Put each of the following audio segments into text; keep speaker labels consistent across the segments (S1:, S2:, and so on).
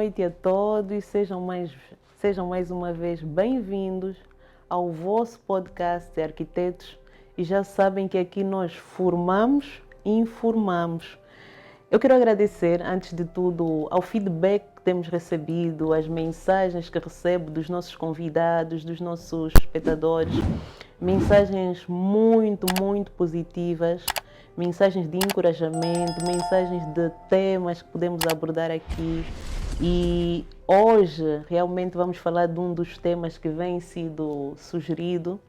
S1: noite a todos, sejam mais uma vez bem-vindos ao vosso podcast de arquitetos e já sabem que aqui nós formamos e informamos. Eu quero agradecer, antes de tudo, ao feedback que temos recebido, as mensagens que recebo dos nossos convidados, dos nossos espectadores, mensagens muito positivas, mensagens de encorajamento, mensagens de temas que podemos abordar aqui. E hoje realmente vamos falar de um dos temas que vem sido sugerido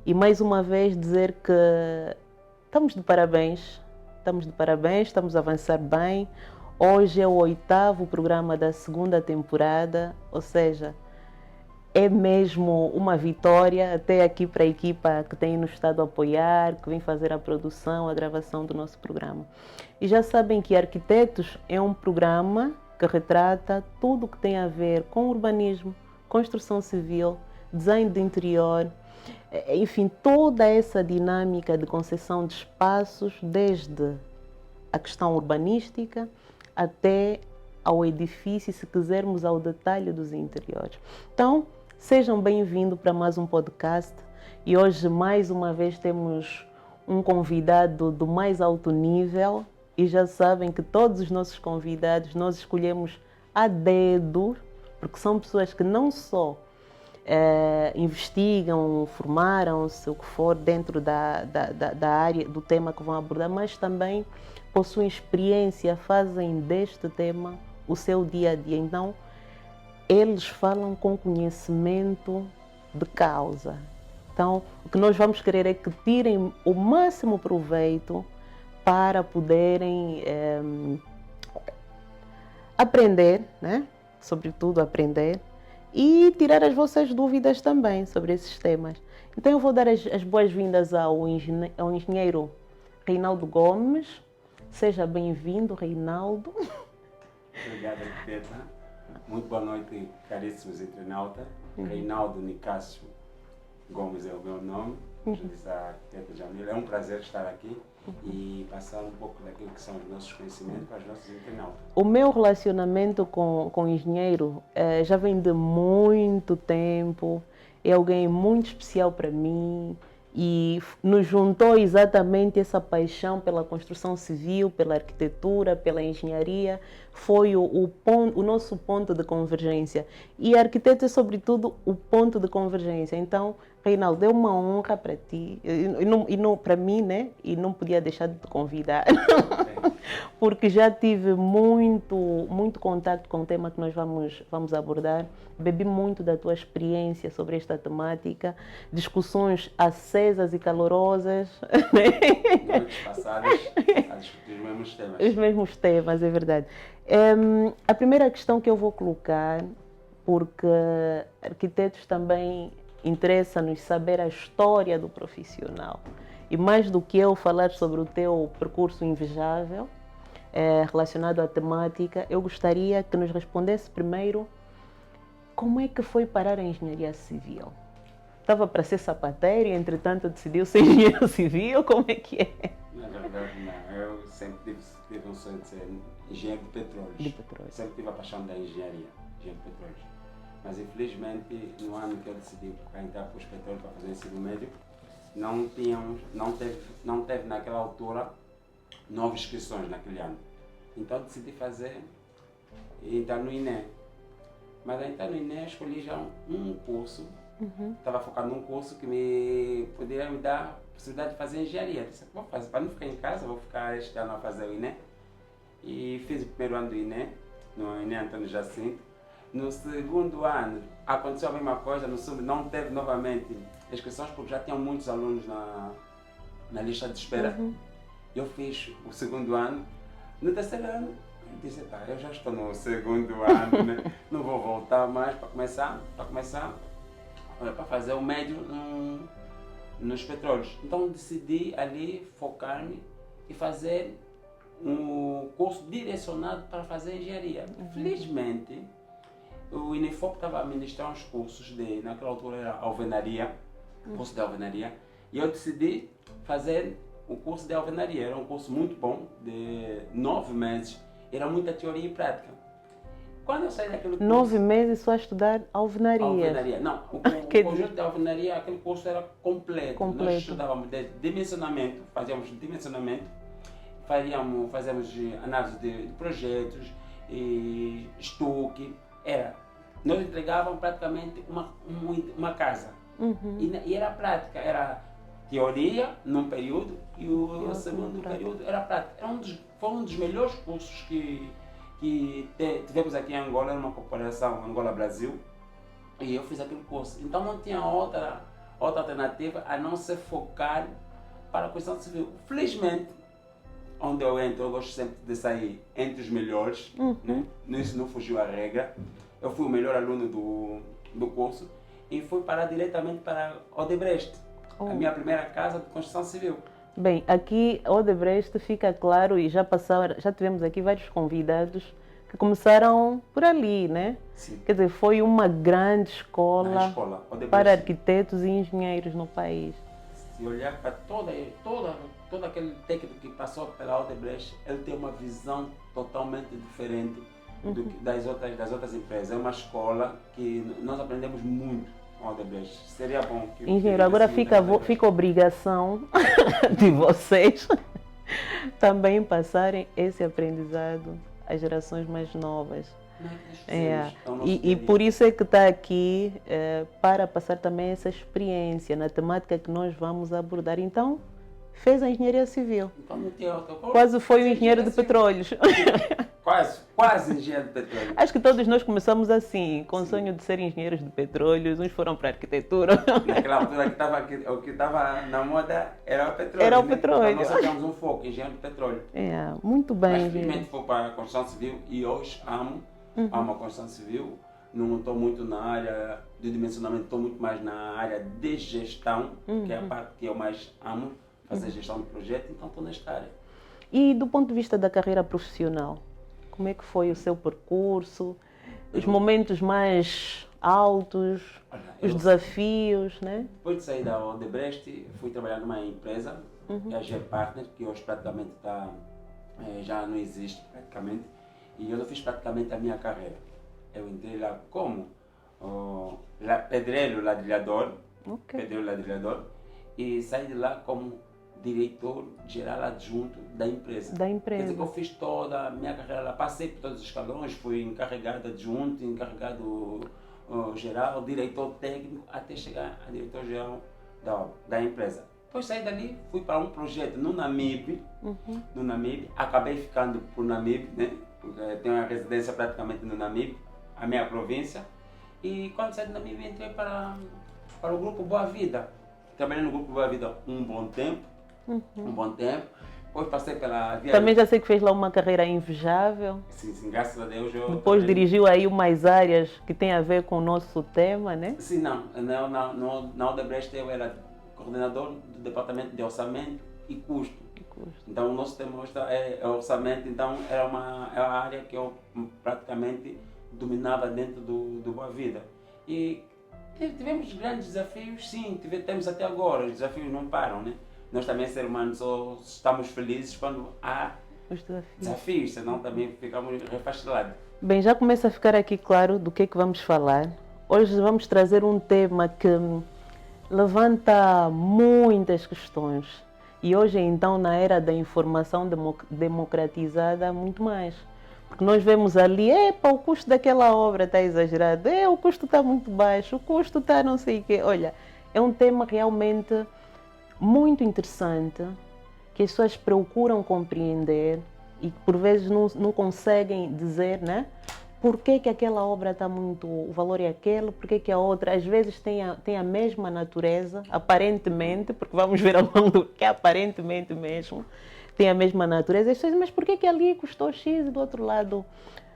S1: e mais uma vez dizer que estamos de parabéns, estamos a avançar bem. Hoje é o 8º programa da 2ª temporada, ou seja, é mesmo uma vitória até aqui para a equipa que tem nos estado a apoiar, que vem fazer a produção, a gravação do nosso programa. E já sabem que Arquitetos é um programa que retrata tudo o que tem a ver com urbanismo, construção civil, design de interior, enfim, toda essa dinâmica de concessão de espaços, desde a questão urbanística até ao edifício, se quisermos ao detalhe dos interiores. Então, sejam bem-vindos para mais um podcast e hoje mais uma vez temos um convidado do mais alto nível e já sabem que todos os nossos convidados nós escolhemos a dedo, porque são pessoas que não só investigam, formaram-se, o que for, dentro da área, do tema que vão abordar, mas também possuem experiência, fazem deste tema o seu dia a dia. Então, eles falam com conhecimento de causa. Então, o que nós vamos querer é que tirem o máximo proveito para poderem aprender, né? Sobretudo aprender, e tirar as vossas dúvidas também sobre esses temas. Então, eu vou dar as boas-vindas ao engenheiro Reinaldo Gomes. Seja bem-vindo, Reinaldo.
S2: Obrigado, arquiteta. Muito boa noite, caríssimos internautas. Reinaldo Nicásio Gomes é o meu nome. Já disse a arquiteta Jamila. É um prazer estar aqui e passar um pouco daquilo que são os nossos conhecimentos para os nossos internautas.
S1: O meu relacionamento com o engenheiro já vem de muito tempo. É alguém muito especial para mim. E nos juntou exatamente essa paixão pela construção civil, pela arquitetura, pela engenharia. Foi o nosso ponto de convergência. E a arquitetura é, sobretudo, o ponto de convergência. Então, Reinaldo, é uma honra para ti, e não para mim, né? E não podia deixar de te convidar, porque já tive muito contato com o tema que nós vamos abordar. Bebi muito da tua experiência sobre esta temática, discussões acesas e calorosas.
S2: Noites passadas a discutir os mesmos temas.
S1: Os mesmos temas, é verdade. A primeira questão que eu vou colocar, porque arquitetos também interessa-nos saber a história do profissional. E mais do que eu falar sobre o teu percurso invejável, relacionado à temática, eu gostaria que nos respondesse primeiro como é que foi parar a engenharia civil. Estava para ser sapateiro e, entretanto, decidiu ser engenheiro civil? Como é que é?
S2: Na verdade, não. Eu sempre tive um sonho de ser engenheiro de petróleos. Sempre tive a paixão da engenharia, engenheiro de petróleos. Mas, infelizmente, no ano que eu decidi entrar para os petróleos para fazer o ensino médio, não teve naquela altura novas inscrições naquele ano. Então, decidi entrar no INE. Mas, a entrar no INE, escolhi já um curso. Estava focado num curso que poderia me dar a possibilidade de fazer engenharia. Disse, vou fazer, para não ficar em casa, vou ficar este ano a fazer o INE. E fiz o primeiro ano do INE, no INE Antônio Jacinto. No segundo ano, aconteceu a mesma coisa, no segundo não teve novamente inscrições, porque já tinham muitos alunos na lista de espera. Eu fiz o segundo ano. No terceiro ano, eu disse, eu já estou no segundo ano, né? Não vou voltar mais para fazer o médio nos petróleos. Então decidi ali focar-me e fazer um curso direcionado para fazer engenharia. Felizmente, o INEFOP estava a ministrar uns cursos naquela altura era alvenaria, curso de alvenaria, e eu decidi fazer o curso de alvenaria. Era um curso muito bom, de 9 meses, era muita teoria e prática. Quando eu saí daquele curso...
S1: 9 meses só a estudar alvenaria.
S2: Alvenaria. Não, o conjunto de alvenaria, aquele curso era completo. Nós estudávamos desde dimensionamento, fazíamos dimensionamento, fazíamos análise de projetos, e estoque. Nós entregávamos praticamente uma casa. E era prática, era teoria num período e o segundo período era prática. Foi um dos melhores cursos que tivemos aqui em Angola, numa cooperação Angola-Brasil, e eu fiz aquele curso. Então não tinha outra alternativa a não se focar para a questão civil. Felizmente, onde eu entro, eu gosto sempre de sair entre os melhores, né? Isso não fugiu à regra. Eu fui o melhor aluno do curso e fui parar diretamente para Odebrecht, a minha primeira casa de construção civil.
S1: Bem, aqui Odebrecht fica claro, e já tivemos aqui vários convidados que começaram por ali, né?
S2: Sim.
S1: Quer dizer, foi uma grande escola para arquitetos e engenheiros no país.
S2: Se olhar para todo aquele técnico que passou pela Odebrecht, ele tem uma visão totalmente diferente das outras empresas. É uma escola que nós aprendemos muito com a Odebrecht. Seria bom que...
S1: Engenheiro, agora fica a obrigação de vocês também passarem esse aprendizado às gerações mais novas. E por isso é que está aqui, para passar também essa experiência na temática que nós vamos abordar. Então, fez a engenharia civil. Quase foi um engenheiro de petróleos.
S2: Quase engenheiro de petróleo.
S1: Acho que todos nós começamos assim, com o sonho de ser engenheiros de petróleos, uns foram para a arquitetura.
S2: Naquela altura o que estava na moda era o petróleo.
S1: Era o petróleo.
S2: Então nós tínhamos um foco, engenheiro de petróleo.
S1: Muito bem.
S2: Mas felizmente fui para a construção civil e hoje amo a construção civil. Não estou muito na área de dimensionamento, estou muito mais na área de gestão, que é a parte que eu mais amo, fazer gestão de projeto, então estou nesta área.
S1: E do ponto de vista da carreira profissional, como é que foi o seu percurso, os momentos mais altos, os desafios, né?
S2: Depois de sair da Odebrecht, fui trabalhar numa empresa, a G-Partner, que hoje praticamente já não existe praticamente, e eu fiz praticamente a minha carreira. Eu entrei lá como pedreiro ladrilhador, e saí de lá como diretor-geral adjunto da empresa. Quer dizer que eu fiz toda a minha carreira lá, passei por todos os escalões, fui encarregado adjunto, encarregado geral, diretor técnico, até chegar a diretor-geral da empresa. Depois saí dali, fui para um projeto no Namibe, acabei ficando por Namibe, né? Porque tenho uma residência praticamente no Namibe, a minha província, e quando saí do Namibe entrei para o Grupo Boa Vida. Trabalhei no Grupo Boa Vida um bom tempo, depois passei pela via...
S1: Também já sei que fez lá uma carreira invejável.
S2: Sim, graças a Deus.
S1: Depois dirigiu aí umas áreas que têm a ver com o nosso tema, né?
S2: Sim, na Odebrecht eu era coordenador do departamento de orçamento e custo. Então o nosso tema é orçamento, então é a área que eu praticamente dominava dentro do Boa Vida. E tivemos grandes desafios, sim, temos até agora, os desafios não param, né? Nós também, seres humanos, só estamos felizes quando há os desafios, senão também ficamos refastilados.
S1: Bem, já começa a ficar aqui claro do que é que vamos falar. Hoje vamos trazer um tema que levanta muitas questões. E hoje, então, na era da informação democratizada, muito mais. Porque nós vemos ali, o custo daquela obra está exagerado, o custo está muito baixo, o custo está não sei o quê. Olha, é um tema realmente muito interessante, que as pessoas procuram compreender e por vezes não conseguem dizer, né? Por que aquela obra está muito, o valor é aquele, por que a outra, às vezes tem a mesma natureza, aparentemente, porque vamos ver ao longo que aparentemente mesmo tem a mesma natureza, as pessoas, mas por que ali custou X e do outro lado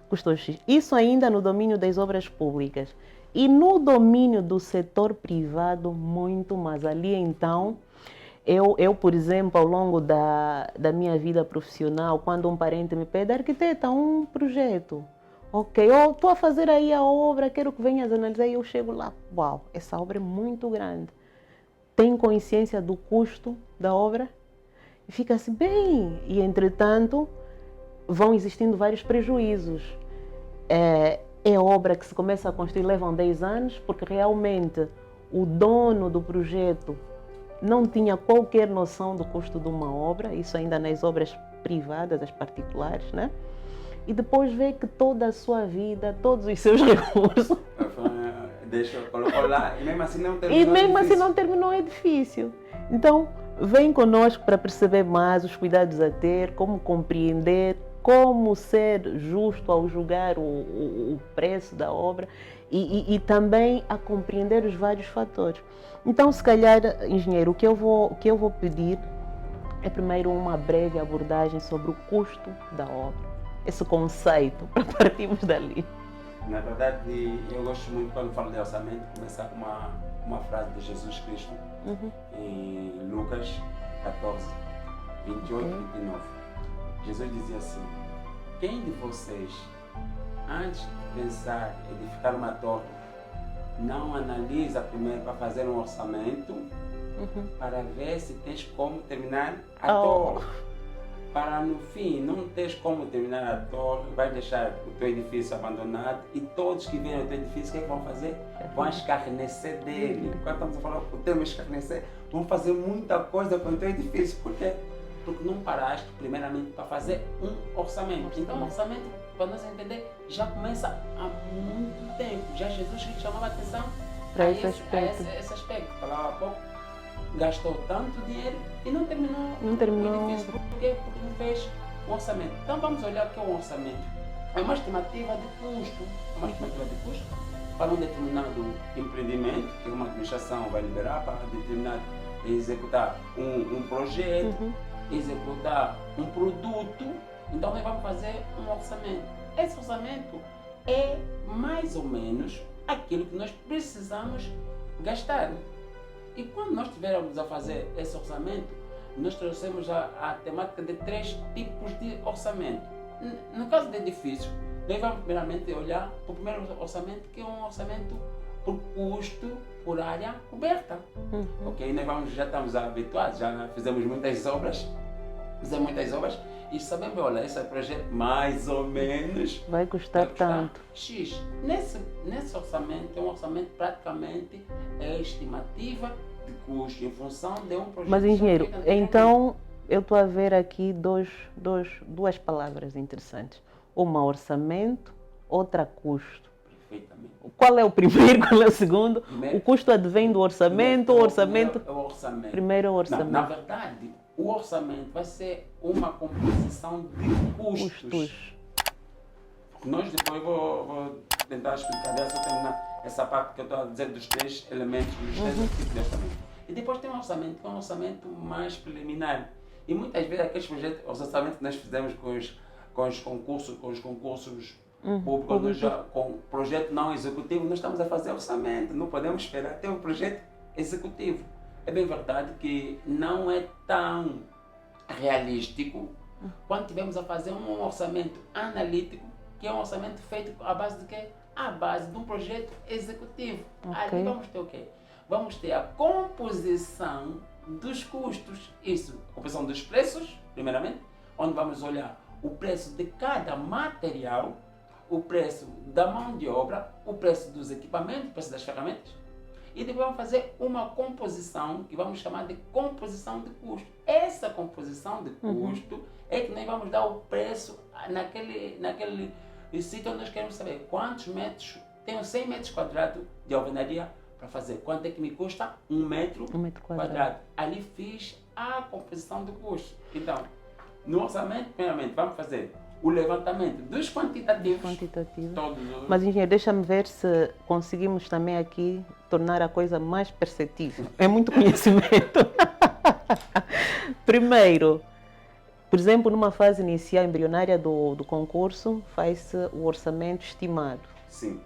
S1: custou X? Isso ainda no domínio das obras públicas. E no domínio do setor privado, muito mais. Ali, então, eu por exemplo, ao longo da minha vida profissional, quando um parente me pede, arquiteta, um projeto, ok, eu estou a fazer aí a obra, quero que venhas analisar, e eu chego lá, uau, essa obra é muito grande. Tem consciência do custo da obra? E fica assim, bem, e entretanto, vão existindo vários prejuízos. é obra que se começa a construir, levam 10 anos, porque realmente o dono do projeto não tinha qualquer noção do custo de uma obra, isso ainda nas obras privadas, as particulares, né? E depois vê que toda a sua vida, todos os seus recursos...
S2: Colocou lá e mesmo assim não terminou.
S1: E mesmo assim não terminou o edifício. Então, vem conosco para perceber mais os cuidados a ter, como compreender, como ser justo ao julgar o preço da obra e também a compreender os vários fatores. Então, se calhar, engenheiro, o que eu vou pedir é primeiro uma breve abordagem sobre o custo da obra. Esse conceito, para partirmos dali.
S2: Na verdade, eu gosto muito, quando falo de orçamento, começar com uma frase de Jesus Cristo, em Lucas 14, 28 e 29. Jesus dizia assim: quem de vocês, antes de pensar em edificar uma torre, não analisa primeiro para fazer um orçamento para ver se tens como terminar a torre? Para no fim não teres como terminar a torre, vai deixar o teu edifício abandonado e todos que vêm ao teu edifício, o que é que vão fazer? Vão escarnecer dele. Quando estamos a falar o termo escarnecer, vão fazer muita coisa com o teu edifício. Por quê? Porque não paraste primeiramente para fazer um orçamento. Então o orçamento, para nós entender, já começa há muito tempo. Já Jesus chamava a atenção
S1: para
S2: esse aspecto. Falava há pouco. Gastou tanto dinheiro e não terminou o edifício. Por quê? Porque não fez o orçamento. Então vamos olhar o que é um orçamento. É uma estimativa de custo. Para um determinado empreendimento que uma administração vai liberar para executar um projeto, executar um produto. Então nós vamos fazer um orçamento. Esse orçamento é mais ou menos aquilo que nós precisamos gastar. E quando nós estivermos a fazer esse orçamento, nós trouxemos a temática de 3 tipos de orçamento. No caso de edifício, nós vamos primeiramente olhar para o primeiro orçamento, que é um orçamento por custo por área coberta. Ok? Nós já estamos habituados, já fizemos muitas obras, e sabemos, olha, esse projeto mais ou menos
S1: vai custar tanto.
S2: X. Nesse orçamento, é um orçamento praticamente estimativa de custo em função de um projeto.
S1: Mas, engenheiro, então eu estou a ver aqui duas palavras interessantes. Uma, orçamento, outra, custo.
S2: Perfeitamente.
S1: Qual é o primeiro, qual é o segundo?
S2: Primeiro,
S1: o custo advém do orçamento, o orçamento...
S2: Primeiro é o orçamento.
S1: Primeiro é o orçamento.
S2: Na verdade, o orçamento vai ser uma composição de custos. Nós depois vou tentar explicar, só terminar essa parte que eu estou a dizer dos 3 elementos, dos 3 tipos de orçamento. E depois tem um orçamento que é um orçamento mais preliminar. E muitas vezes aqueles projetos, os orçamentos que nós fizemos com os concursos públicos, com projeto não executivo, nós estamos a fazer orçamento, não podemos esperar ter um projeto executivo. É bem verdade que não é tão realístico quando tivemos a fazer um orçamento analítico, que é um orçamento feito à base de quê? À base de um projeto executivo. Ali vamos ter o quê? Vamos ter a composição dos custos. Isso, a composição dos preços, primeiramente, onde vamos olhar o preço de cada material, o preço da mão de obra, o preço dos equipamentos, o preço das ferramentas. E depois vamos fazer uma composição que vamos chamar de composição de custo. Essa composição de custo é que nós vamos dar o preço naquele sítio onde nós queremos saber quantos metros, tenho 100 metros quadrados de alvenaria para fazer. Quanto é que me custa 1 metro quadrado? Ali fiz a composição de custo. Então, no orçamento, primeiramente, vamos fazer o levantamento dos quantitativos.
S1: Mas, engenheiro, deixa-me ver se conseguimos também aqui tornar a coisa mais perceptível. É muito conhecimento. Primeiro, por exemplo, numa fase inicial embrionária do concurso, faz-se o orçamento estimado.
S2: Sim.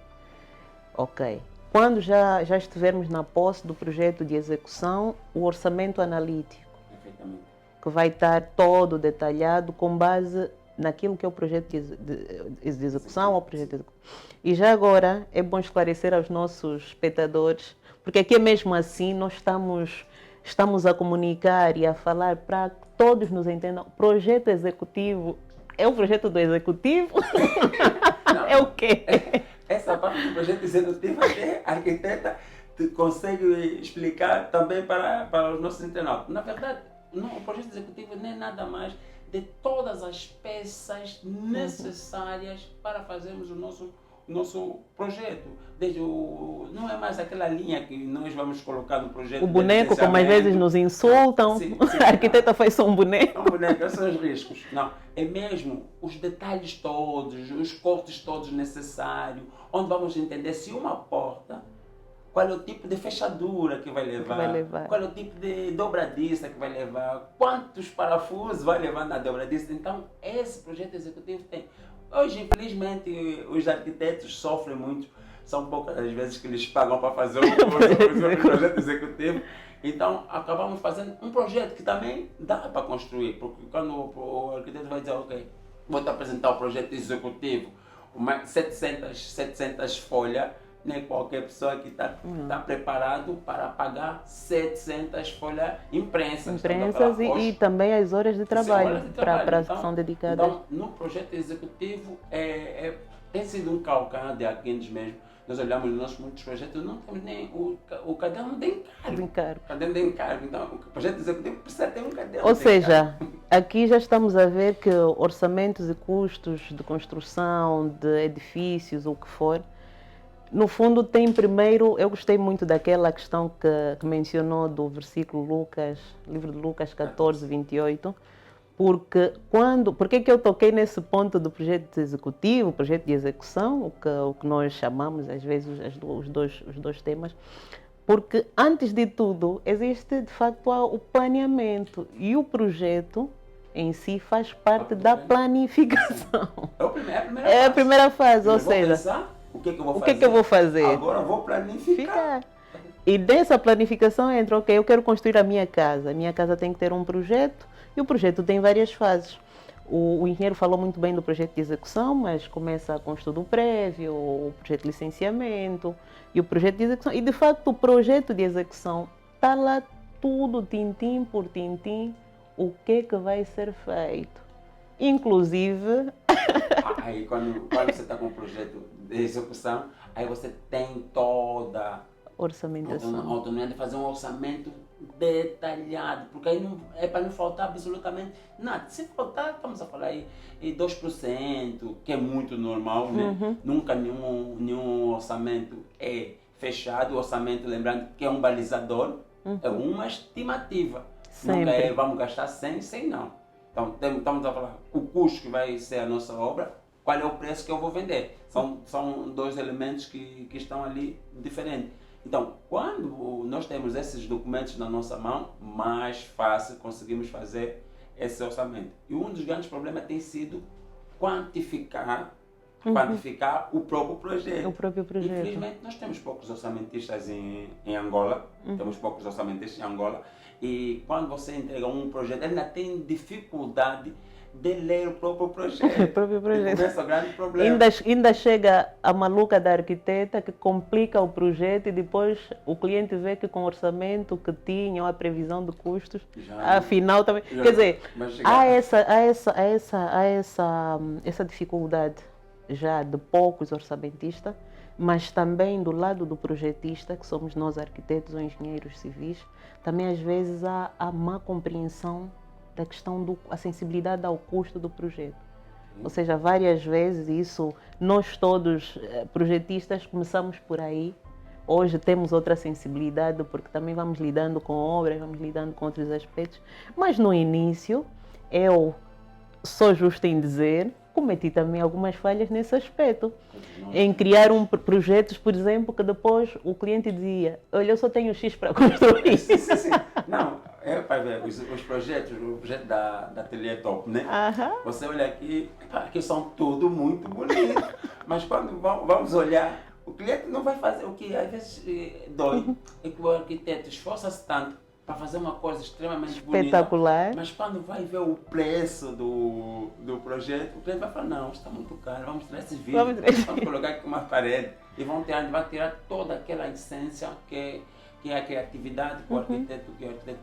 S1: Ok. Quando já estivermos na posse do projeto de execução, o orçamento analítico.
S2: Perfeitamente.
S1: Que vai estar todo detalhado com base naquilo que é o projeto de execução ou projeto de execução. E já agora é bom esclarecer aos nossos espectadores, porque aqui mesmo assim nós estamos a comunicar e a falar para que todos nos entendam. Projeto executivo é o projeto do executivo? Não, é o quê?
S2: essa parte do projeto executivo até a arquiteta consegue explicar também para os nossos internautas. Na verdade, o projeto executivo não é nada mais de todas as peças necessárias para fazermos o nosso projeto. Não é mais aquela linha que nós vamos colocar no projeto.
S1: O boneco, como às vezes nos insultam,
S2: sim,
S1: a arquiteta faz só um boneco.
S2: É um boneco, esses são os riscos. Não, é mesmo os detalhes todos, os cortes todos necessários, onde vamos entender se uma porta, qual é o tipo de fechadura que vai levar, qual é o tipo de dobradiça que vai levar, quantos parafusos vai levar na dobradiça. Então, esse projeto executivo tem. Hoje, infelizmente, os arquitetos sofrem muito, são poucas as vezes que eles pagam para fazer o projeto executivo. Então, acabamos fazendo um projeto que também dá para construir, porque quando o arquiteto vai dizer, ok, vou te apresentar o projeto executivo, 700 folhas, nem qualquer pessoa que está preparado para pagar 700 folhas imprensas.
S1: E também as horas de trabalho, para as que são dedicadas.
S2: Então, no projeto executivo, tem sido um calcanhar de Aquiles mesmo. Nós olhamos nos nossos muitos projetos, não temos nem o caderno de encargo. Caderno de encargo. Então, o projeto executivo precisa ter um caderno.
S1: Ou seja, aqui já estamos a ver que orçamentos e custos de construção, de edifícios, o que for, no fundo tem primeiro, eu gostei muito daquela questão que mencionou do versículo livro de Lucas 14, 28, porque é que eu toquei nesse ponto do projeto executivo, projeto de execução, o que nós chamamos às vezes os dois temas, porque antes de tudo existe de facto o planeamento e o projeto em si faz parte da planificação. É a primeira fase, ou seja, o que eu vou fazer?
S2: Agora eu vou planificar.
S1: E dessa planificação entra, ok, eu quero construir a minha casa. A minha casa tem que ter um projeto e o projeto tem várias fases. O engenheiro falou muito bem do projeto de execução, mas começa com o estudo prévio, o projeto de licenciamento e o projeto de execução. E de facto o projeto de execução está lá tudo, tintim por tintim, o que vai ser feito. Inclusive...
S2: Aí quando você está com o projeto de execução, aí você tem toda a autonomia de fazer um orçamento detalhado, porque aí não, é para não faltar absolutamente nada. Se faltar, estamos a falar aí 2%, que é muito normal, né? Nunca nenhum orçamento é fechado. O orçamento, lembrando que é um balizador, é uma estimativa.
S1: Sempre.
S2: Nunca é vamos gastar 100 não. Então, estamos a falar o custo que vai ser a nossa obra, qual é o preço que eu vou vender. São dois elementos que estão ali diferentes. Então, quando nós temos esses documentos na nossa mão, mais fácil conseguimos fazer esse orçamento. E um dos grandes problemas tem sido quantificar o próprio projeto. Infelizmente, nós temos poucos orçamentistas em Angola. Temos poucos orçamentistas em Angola. E quando você entrega um projeto, ele ainda tem dificuldade de ler o próprio projeto. Esse é o grande problema.
S1: Ainda chega a maluca da arquiteta que complica o projeto e depois o cliente vê que com o orçamento que tinha ou a previsão de custos, afinal também... Quer dizer, há essa dificuldade já de poucos orçamentistas, mas também do lado do projetista, que somos nós arquitetos ou engenheiros civis, também às vezes há a má compreensão da questão da sensibilidade ao custo do projeto. Ou seja, várias vezes isso, nós todos projetistas começamos por aí. Hoje temos outra sensibilidade porque também vamos lidando com obras, vamos lidando com outros aspectos. Mas no início, eu sou justa em dizer, cometi também algumas falhas nesse aspecto. Em criar projetos, por exemplo, que depois o cliente dizia, olha, eu só tenho X para construir.
S2: Sim. Não, para ver, os projetos, o projeto da Ateliê Top, né? Você olha aqui são tudo muito bonitos, mas quando vamos olhar, o cliente não vai fazer o que às vezes dói. É que o arquiteto esforça-se tanto para fazer uma coisa extremamente
S1: espetacular,
S2: bonita, mas quando vai ver o preço do projeto, o cliente vai falar, não, está muito caro, vamos tirar esses vidros, vamos colocar aqui uma parede e vai tirar toda aquela essência que é a criatividade que o arquiteto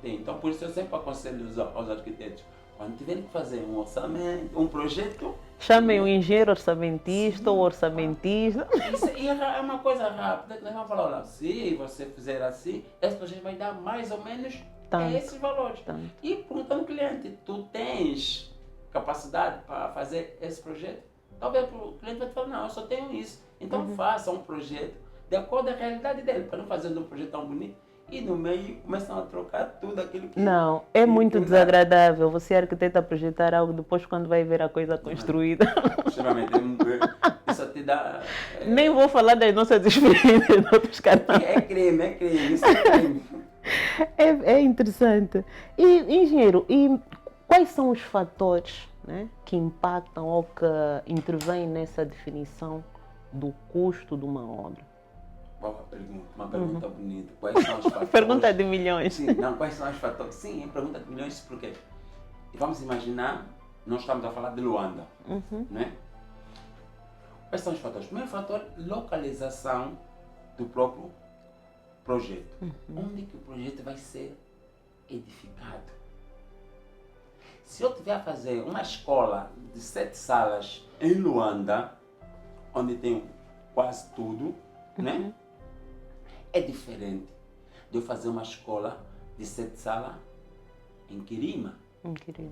S2: tem. Então, por isso eu sempre aconselho aos arquitetos, Quando tiverem que fazer um orçamento, um projeto,
S1: Chamem o engenheiro orçamentista ou orçamentista.
S2: isso é uma coisa rápida que nós vamos falar, olha, se você fizer assim, esse projeto vai dar mais ou menos
S1: Tanto.
S2: esses valores.
S1: Tanto.
S2: E perguntando ao cliente, tu tens capacidade para fazer esse projeto? Talvez o cliente vai te falar, não, eu só tenho isso. Então faça um projeto de acordo com a realidade dele, para não fazer um projeto tão bonito. E no meio começam a trocar tudo aquilo que...
S1: Não, é muito desagradável você arquiteto a projetar algo depois quando vai ver a coisa construída.
S2: Extremamente. Isso te dá...
S1: Nem vou falar das nossas experiências de outros canais.
S2: É crime, isso é crime.
S1: É interessante. E, engenheiro, e quais são os fatores, né, que impactam ou que intervêm nessa definição do custo de uma obra?
S2: Boa pergunta, uma pergunta bonita. Quais são os fatores?
S1: Pergunta de milhões.
S2: Sim, não, quais são os fatores? Sim, é pergunta de milhões, porque vamos imaginar, nós estamos a falar de Luanda, né? Quais são os fatores? O primeiro fator, localização do próprio projeto. Onde que o projeto vai ser edificado? Se eu tiver a fazer uma escola de 7 salas em Luanda, onde tem quase tudo, né? É diferente de eu fazer uma escola de 7 salas em Quirima.
S1: Incrível.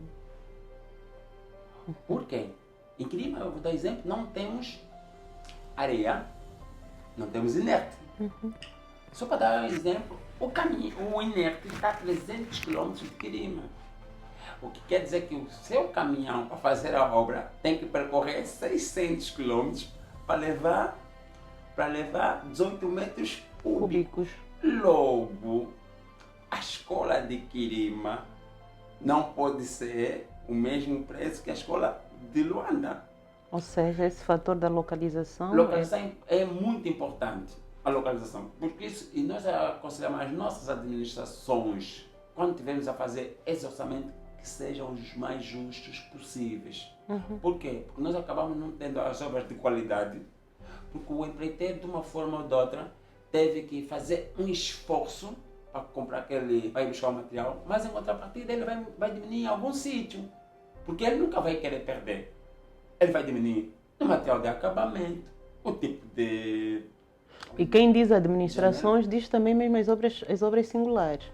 S2: Por quê? Em Quirima, eu vou dar exemplo, não temos areia, não temos inerte. Só para dar um exemplo, o inerte está a 300 km de Quirima. O que quer dizer que o seu caminhão para fazer a obra tem que percorrer 600 km para levar 18 metros cúbicos. Logo, a escola de Quirima não pode ser o mesmo preço que a escola de Luanda.
S1: Ou seja, esse fator da localização...
S2: Localização é muito importante, a localização. Porque isso, e nós aconselhamos as nossas administrações, quando tivermos a fazer esse orçamento, que sejam os mais justos possíveis. Por quê? Porque nós acabamos não tendo as obras de qualidade, porque o empreiteiro, de uma forma ou de outra, teve que fazer um esforço para comprar para ir buscar o material, mas em contrapartida ele vai diminuir em algum sítio, porque ele nunca vai querer perder. Ele vai diminuir no material de acabamento, o tipo de...
S1: E quem diz administrações diz também mesmo as obras singulares.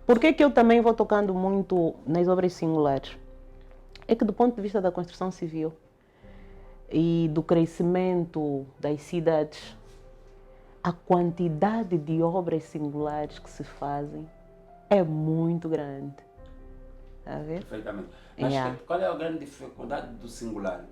S1: Por que eu também vou tocando muito nas obras singulares? É que do ponto de vista da construção civil e do crescimento das cidades, a quantidade de obras singulares que se fazem é muito grande. Está a ver?
S2: Perfeitamente. Mas qual é a grande dificuldade do singular?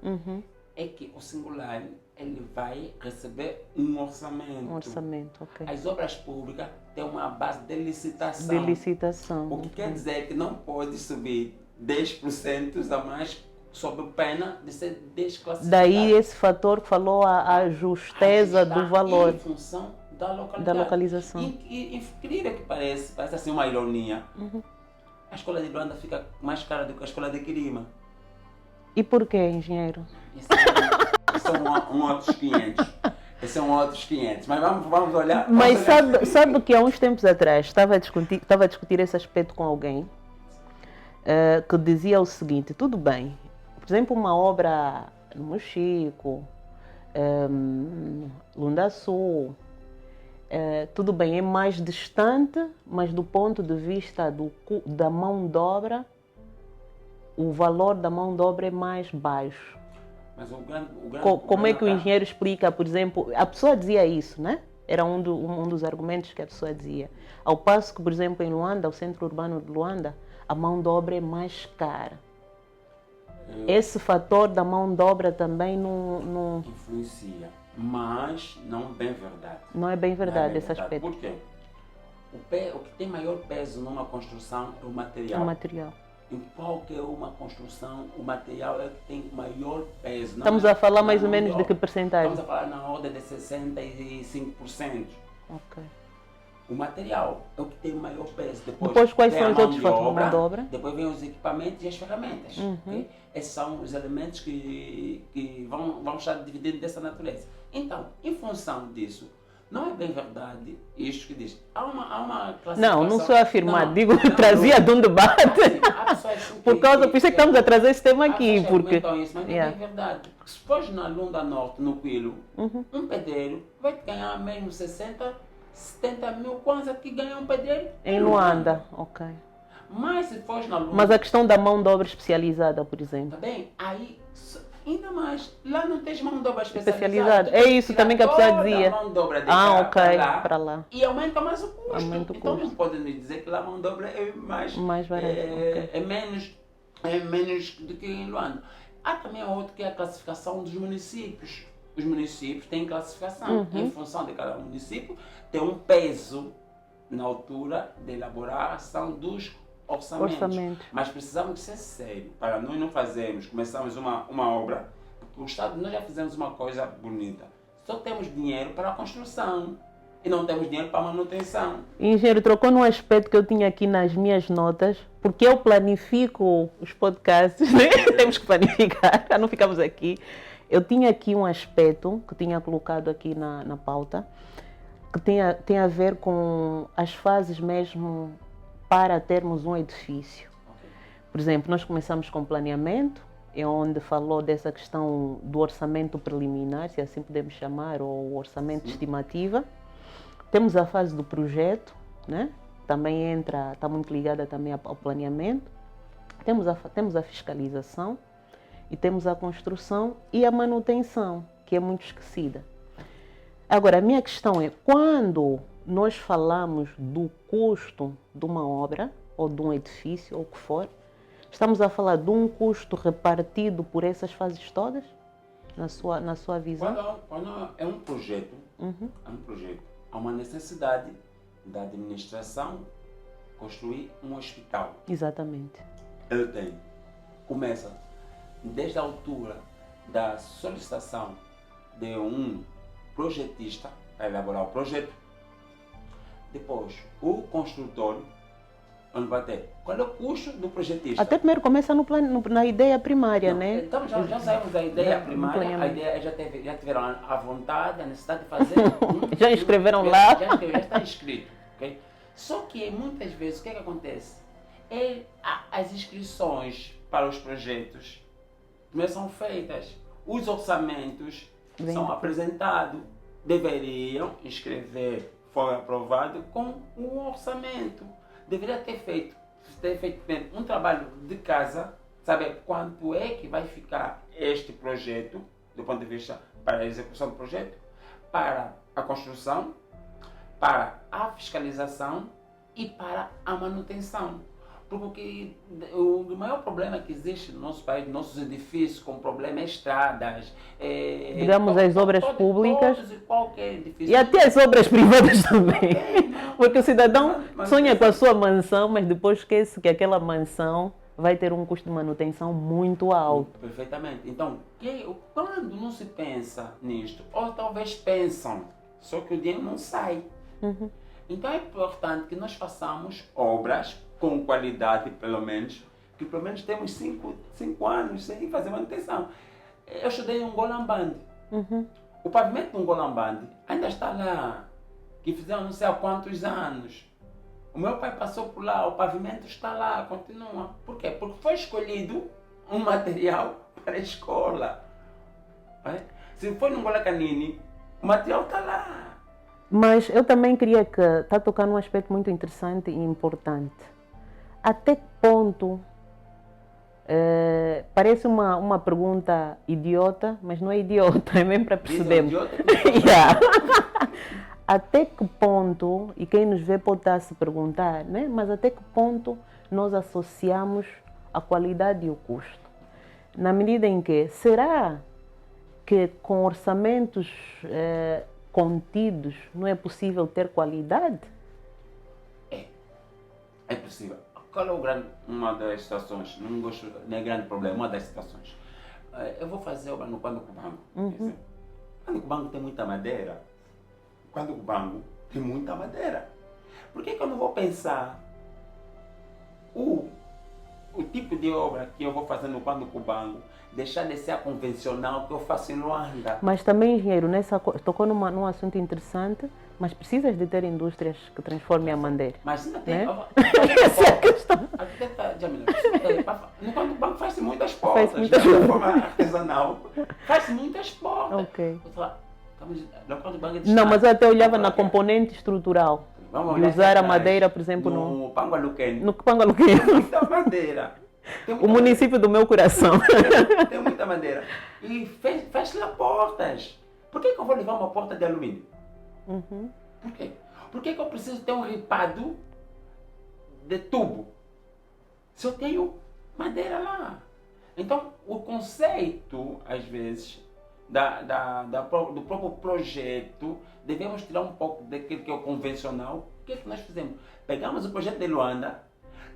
S2: É que o singular ele vai receber um orçamento.
S1: Um orçamento, ok.
S2: As obras públicas têm uma base de licitação.
S1: De licitação.
S2: O que quer dizer que não pode subir 10% a mais sob pena de ser desclassificado.
S1: Daí esse fator que falou a justeza do valor.
S2: Em função da localidade.
S1: Da localização.
S2: E incrível que parece assim uma ironia. A escola de Luanda fica mais cara do que a escola de Quirima.
S1: E por quê, engenheiro?
S2: Isso são outros 500. Esses são outros 500. Mas vamos olhar.
S1: Mas sabe que há uns tempos atrás estava a discutir esse aspecto com alguém que dizia o seguinte: tudo bem, por exemplo, uma obra no Mochico, Lunda Sul, tudo bem, é mais distante, mas do ponto de vista da mão de obra, o valor da mão de obra é mais baixo.
S2: Mas
S1: como é que o engenheiro explica, por exemplo, a pessoa dizia isso, né? Era um dos argumentos que a pessoa dizia. Ao passo que, por exemplo, em Luanda, o centro urbano de Luanda, a mão de obra é mais cara. Esse fator da mão de obra também não
S2: influencia, mas não é bem verdade.
S1: Não é bem verdade esse aspecto.
S2: Por quê? O que tem maior peso numa construção é o material.
S1: O material.
S2: Em qualquer uma construção, o material é o que tem maior peso.
S1: Estamos a falar mais ou menos de que percentagem?
S2: Estamos a falar na ordem de 65%.
S1: Ok.
S2: O material é o que tem o maior peso.
S1: Depois quais são os outros fatores? Mão de obra?
S2: Depois vem os equipamentos e as ferramentas. Okay? Esses são os elementos que vão estar divididos dessa natureza. Então, em função disso, Não é bem verdade isto que diz. Há uma classificação...
S1: Não, não sou a afirmar,
S2: Não,
S1: digo,
S2: não,
S1: trazia de um debate.
S2: Sim, há pessoas assim
S1: Por isso é que estamos a trazer esse tema
S2: há
S1: aqui,
S2: pessoas que
S1: porque...
S2: argumentam isso, mas não é bem verdade. Porque se fores na Lunda Norte, no Quilo, um pedreiro vai ganhar mesmo 60, 70 mil kwanza que ganha um pedreiro
S1: Em Luanda, ok.
S2: Mas se fores na Lunda...
S1: Mas a questão da mão de obra especializada, por exemplo.
S2: Tá bem? Aí, ainda mais, lá não tens mão de obra especializada.
S1: Especializada. É isso também que a pessoa dizia.
S2: Mão de obra de
S1: Ok,
S2: para lá.
S1: lá.
S2: E aumenta mais o custo.
S1: Aumenta o
S2: Então
S1: custo.
S2: não pode me dizer que lá a mão de obra é mais
S1: barata. Okay.
S2: é menos do que em Luanda. Há também outro que é a classificação dos municípios. Os municípios têm classificação. Em função de cada município, tem um peso na altura de elaboração dos orçamentos. Mas precisamos ser sérios para nós não fazermos, começamos uma obra, porque o Estado, nós já fizemos uma coisa bonita, só temos dinheiro para a construção e não temos dinheiro para a manutenção.
S1: Engenheiro, trocou num aspecto que eu tinha aqui nas minhas notas, porque eu planifico os podcasts, né? Temos que planificar, já não ficamos aqui. Eu tinha aqui um aspecto que tinha colocado aqui na pauta, que tem a ver com as fases mesmo para termos um edifício. Por exemplo, nós começamos com planeamento, é onde falou dessa questão do orçamento preliminar, se assim podemos chamar, ou orçamento estimativa. Temos a fase do projeto, né? Também está muito ligada também ao planeamento. Temos a fiscalização e temos a construção e a manutenção, que é muito esquecida. Agora, a minha questão é, quando nós falamos do custo de uma obra, ou de um edifício, ou o que for, estamos a falar de um custo repartido por essas fases todas, na sua visão?
S2: Quando é um projeto, há uma necessidade da administração construir um hospital.
S1: Exatamente.
S2: Ele tem. Começa desde a altura da solicitação de um projetista para elaborar o projeto. Depois, o construtor, onde vai ter qual é o custo do projetista.
S1: Até primeiro começa na ideia primária, né?
S2: Então já saímos da ideia primária, a ideia já tiveram a vontade, a necessidade de fazer.
S1: Já escreveram lá.
S2: Já está escrito. Okay? Só que muitas vezes o que acontece? As inscrições para os projetos não são feitas. Os orçamentos são apresentados. Deveriam escrever, foi aprovado com o orçamento. Deveria ter feito um trabalho de casa, saber quanto é que vai ficar este projeto, do ponto de vista para a execução do projeto, para a construção, para a fiscalização e para a manutenção. Porque o maior problema que existe no nosso país, nossos edifícios com problema é estradas,
S1: digamos as obras públicas
S2: e qualquer edifício.
S1: E até as obras privadas também. Porque o cidadão sonha com a sua mansão, mas depois esquece que aquela mansão vai ter um custo de manutenção muito alto.
S2: Perfeitamente. Então, quando não se pensa nisto, ou talvez pensam, só que o dinheiro não sai. Então é importante que nós façamos obras com qualidade, pelo menos, que pelo menos temos 5 anos sem fazer manutenção. Eu estudei em Angola Band. O pavimento de Angola Band ainda está lá, que fizeram não sei há quantos anos. O meu pai passou por lá, o pavimento está lá, continua. Por quê? Porque foi escolhido um material para a escola. Se for no Angola Canini, o material está lá.
S1: Mas eu também queria está tocando num aspecto muito interessante e importante. Até que ponto, parece uma pergunta idiota, mas não é idiota, é mesmo para percebermos. Até que ponto, e quem nos vê pode estar a se perguntar, né? Mas até que ponto nós associamos a qualidade e o custo? Na medida em que, será que com orçamentos contidos não é possível ter qualidade?
S2: É possível. Qual é uma das situações? Não gosto, não é grande problema, uma das situações. Eu vou fazer obra no Quando Cubango. Quando Cubango tem muita madeira. Quando Cubango tem muita madeira. Por que eu não vou pensar o o tipo de obra que eu vou fazer no Pando Cubango, deixar de ser a convencional que eu faço em Luanda.
S1: Mas também, engenheiro, tocou num assunto interessante, mas precisas de ter indústrias que transformem a madeira.
S2: Mas ainda tem...
S1: Né? Essa é a questão.
S2: No Pando Cubango faz-se muitas portas,
S1: Faz muitas
S2: de forma artesanal. Faz-se muitas portas.
S1: Ok.
S2: Não,
S1: mas eu até olhava na componente estrutural.
S2: Vamos
S1: De
S2: olhar
S1: usar a
S2: atrás,
S1: madeira, por exemplo,
S2: no Pangualuquém.
S1: no Pangaluquim.
S2: Tem muita madeira. Tem
S1: O
S2: muita
S1: município do meu coração.
S2: madeira. Tem muita madeira. E faz lá portas. Por que eu vou levar uma porta de alumínio?
S1: Uhum.
S2: Por quê? Por que eu preciso ter um ripado de tubo? Se eu tenho madeira lá. Então, o conceito, às vezes, do próprio projeto, devemos tirar um pouco daquilo que é o convencional. O que é que nós fizemos? Pegamos o projeto de Luanda,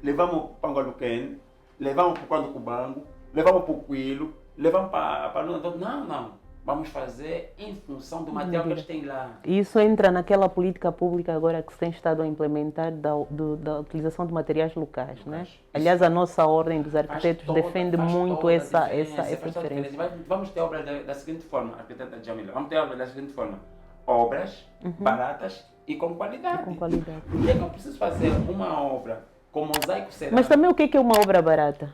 S2: levamos para o Pangualuquém, levamos para o Pando Cubango, levamos para o Quilo, levamos para Luanda. Não. Vamos fazer em função do material que eles têm lá.
S1: Isso entra naquela política pública agora que se tem estado a implementar da utilização de materiais locais, né? Aliás, a nossa ordem dos arquitetos defende muito essa diferença.
S2: Vamos ter obras da seguinte forma, arquiteta Jamila, vamos ter obras da seguinte forma: obras baratas e com qualidade.
S1: Com qualidade.
S2: Por que eu preciso fazer uma obra com mosaico cerâmico?
S1: Mas também o que é uma obra barata?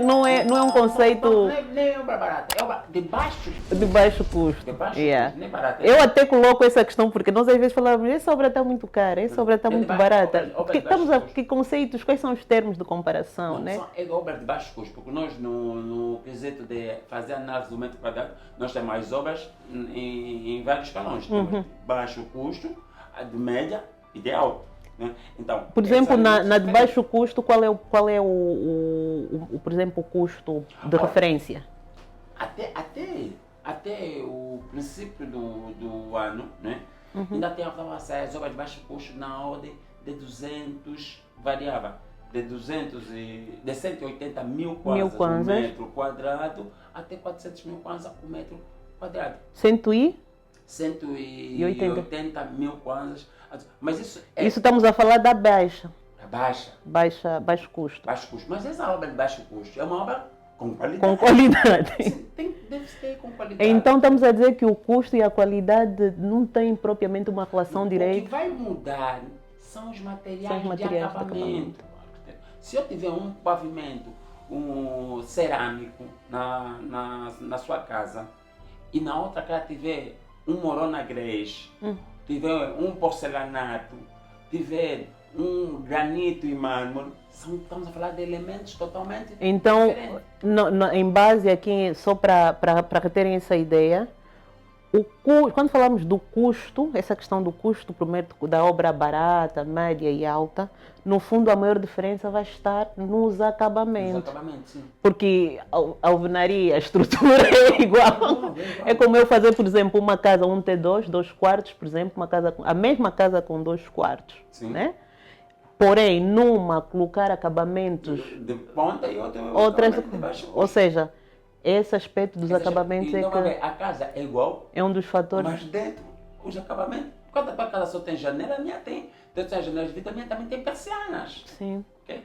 S1: Não é um conceito...
S2: Não é obra barata, é obra de baixo custo.
S1: De baixo custo.
S2: De baixo
S1: Yeah.
S2: custo, nem barata.
S1: Eu até coloco essa questão, porque nós às vezes falamos, essa obra está muito cara, essa obra está muito barata.
S2: Obra de
S1: Estamos
S2: baixo
S1: a que conceitos, quais são os termos de comparação,
S2: Não,
S1: né?
S2: é obra de baixo custo, porque nós no quesito de fazer análise do metro quadrado, nós temos as obras em vários escalões. Temos de baixo custo, a de média e de alto. Né? Então,
S1: Por exemplo, na de baixo custo, qual é por exemplo, o custo de referência?
S2: Até o princípio do ano, né? Ainda tem as obras de baixo custo na ordem de 200, variava, de 180 mil kwanzas por metro quadrado até 400 mil kwanzas por metro quadrado. 180 mil kwanzas. Mas isso
S1: estamos a falar da baixa. Baixo custo.
S2: Baixo custo. Mas essa obra de baixo custo é uma obra com qualidade.
S1: Com qualidade.
S2: Deve ter com qualidade.
S1: Então estamos a dizer que o custo e a qualidade não têm propriamente uma relação direta.
S2: O que vai mudar são os materiais de acabamento. Se eu tiver um pavimento cerâmico na sua casa e na outra casa tiver um morona grés, tiver um porcelanato, tiver um granito e mármore, estamos a falar de elementos totalmente diferentes.
S1: Em base aqui, só para terem essa ideia, quando falamos do custo, essa questão do custo da obra barata, média e alta, no fundo a maior diferença vai estar nos acabamentos.
S2: Sim.
S1: Porque a alvenaria, a estrutura é igual. É como eu fazer, por exemplo, uma casa, um T2, 2 quartos, por exemplo, a mesma casa com 2 quartos.
S2: Sim.
S1: Né? Porém, numa colocar acabamentos
S2: de ponta e outras de baixo.
S1: Ou seja, esse aspecto dos acabamentos
S2: então, a casa é igual,
S1: é um dos fatores.
S2: Mas dentro, os acabamentos, quando a tua casa só tem janela, a minha tem. Dentro das janelas de vidro, a minha também tem persianas.
S1: Sim.
S2: Okay?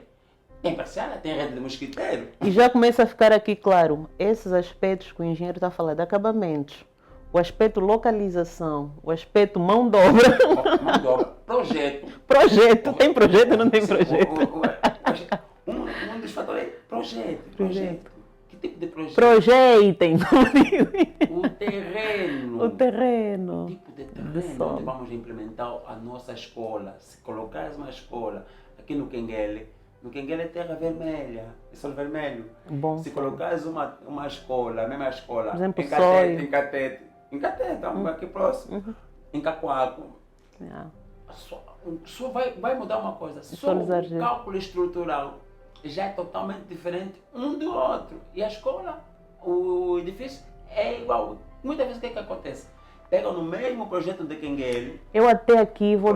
S2: Tem persiana, tem rede de mosquiteiro.
S1: E já começa a ficar aqui claro, esses aspectos que o engenheiro está a falar, de acabamentos, o aspecto localização, o aspecto mão de obra.
S2: Mão de obra, projeto.
S1: Projeto, tem projeto ou não tem projeto?
S2: Um dos fatores é projeto. Que tipo de projeto?
S1: Projeitem.
S2: O terreno.
S1: O terreno.
S2: O tipo de terreno onde vamos implementar a nossa escola. Se colocares uma escola aqui no Quenguele é terra vermelha, é solo vermelho.
S1: Bom,
S2: se colocares uma escola, a mesma escola,
S1: por exemplo,
S2: em Catete, aqui próximo, em Cacoaco, só vai mudar uma coisa, só o cálculo estrutural já é totalmente diferente um do outro. E a escola, o edifício é igual. Muitas vezes o que acontece? Pegam no mesmo projeto de Quenguele.
S1: Eu até aqui vou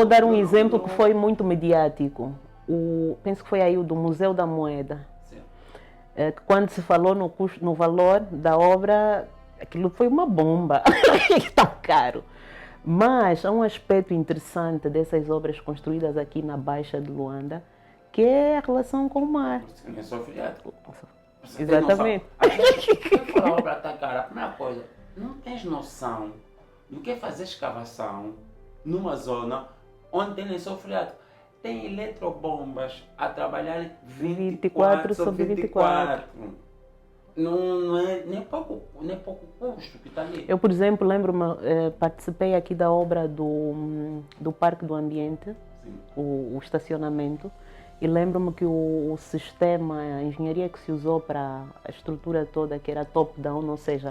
S1: dar um exemplo que foi muito mediático. Penso que foi aí o do Museu da Moeda. Quando se falou no valor da obra, aquilo foi uma bomba. Está caro. Mas há um aspecto interessante dessas obras construídas aqui na Baixa de Luanda, que é a relação com o mar.
S2: Você nem sofre friático. Você
S1: Exatamente.
S2: tem noção? Quando a obra está cara, a primeira coisa, não tens noção do que é fazer escavação numa zona onde tem lençol freático. Tem eletrobombas a trabalhar 24 sobre 24. Não é nem pouco custo que está ali.
S1: Eu, por exemplo, lembro-me, participei aqui da obra do Parque do Ambiente, o estacionamento, e lembro-me que o sistema, a engenharia que se usou para a estrutura toda, que era top-down, ou seja,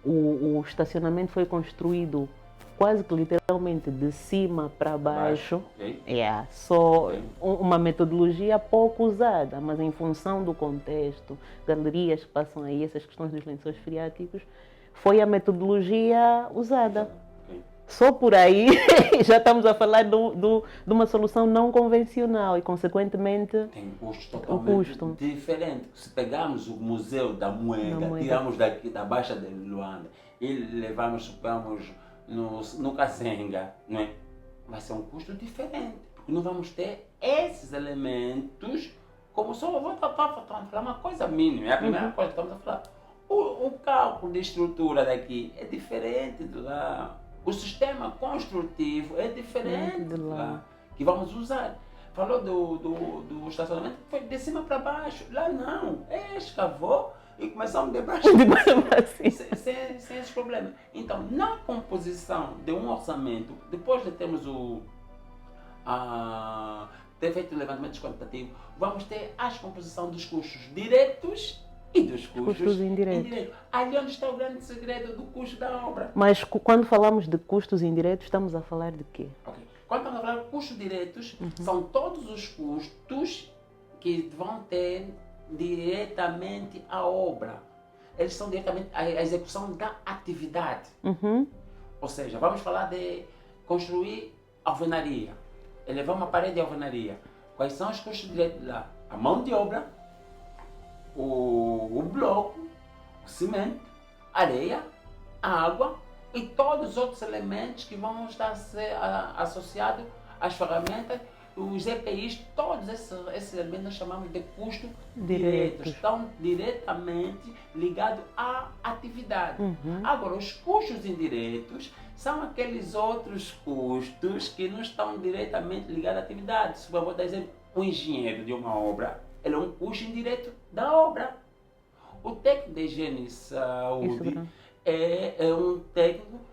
S1: o estacionamento foi construído quase que literalmente de cima para baixo.
S2: Okay.
S1: Só uma metodologia pouco usada, mas em função do contexto, galerias que passam aí, essas questões dos lençóis freáticos, foi a metodologia usada.
S2: Okay.
S1: Só por aí já estamos a falar de uma solução não convencional e, consequentemente,
S2: tem um custo totalmente diferente. Se pegarmos o Museu da Moeda, tiramos daqui da Baixa de Luanda e levamos, supamos, no Kazenga, não é? Vai ser um custo diferente, porque não vamos ter esses elementos, como só vou falar uma coisa mínima, é a primeira coisa que estamos a falar. O cálculo de estrutura daqui é diferente de lá, o sistema construtivo é diferente de lá, que vamos usar. Falou do estacionamento, foi de cima para baixo, lá não, escavou e começamos de baixo sem esse problema. Então, na composição de um orçamento, depois de termos ter feito o levantamento quantitativo, vamos ter a composição dos custos diretos e dos custos indiretos. Ali onde está o grande segredo do custo da obra.
S1: Mas quando falamos de custos indiretos, estamos a falar de quê?
S2: Okay. Quando estamos a falar de custos diretos, são todos os custos que vão ter diretamente à obra. Eles são diretamente a execução da atividade. Ou seja, vamos falar de construir alvenaria, elevar uma parede de alvenaria. Quais são os custos diretos lá? A mão de obra, o bloco, o cimento, a areia, a água e todos os outros elementos que vão estar associados às ferramentas. Os EPIs, todos esses elementos nós chamamos de custos diretos. Estão diretamente ligados à atividade. Agora, os custos indiretos são aqueles outros custos que não estão diretamente ligados à atividade. Se eu vou dar exemplo, o engenheiro de uma obra, ele é um custo indireto da obra. O técnico de higiene e saúde é um técnico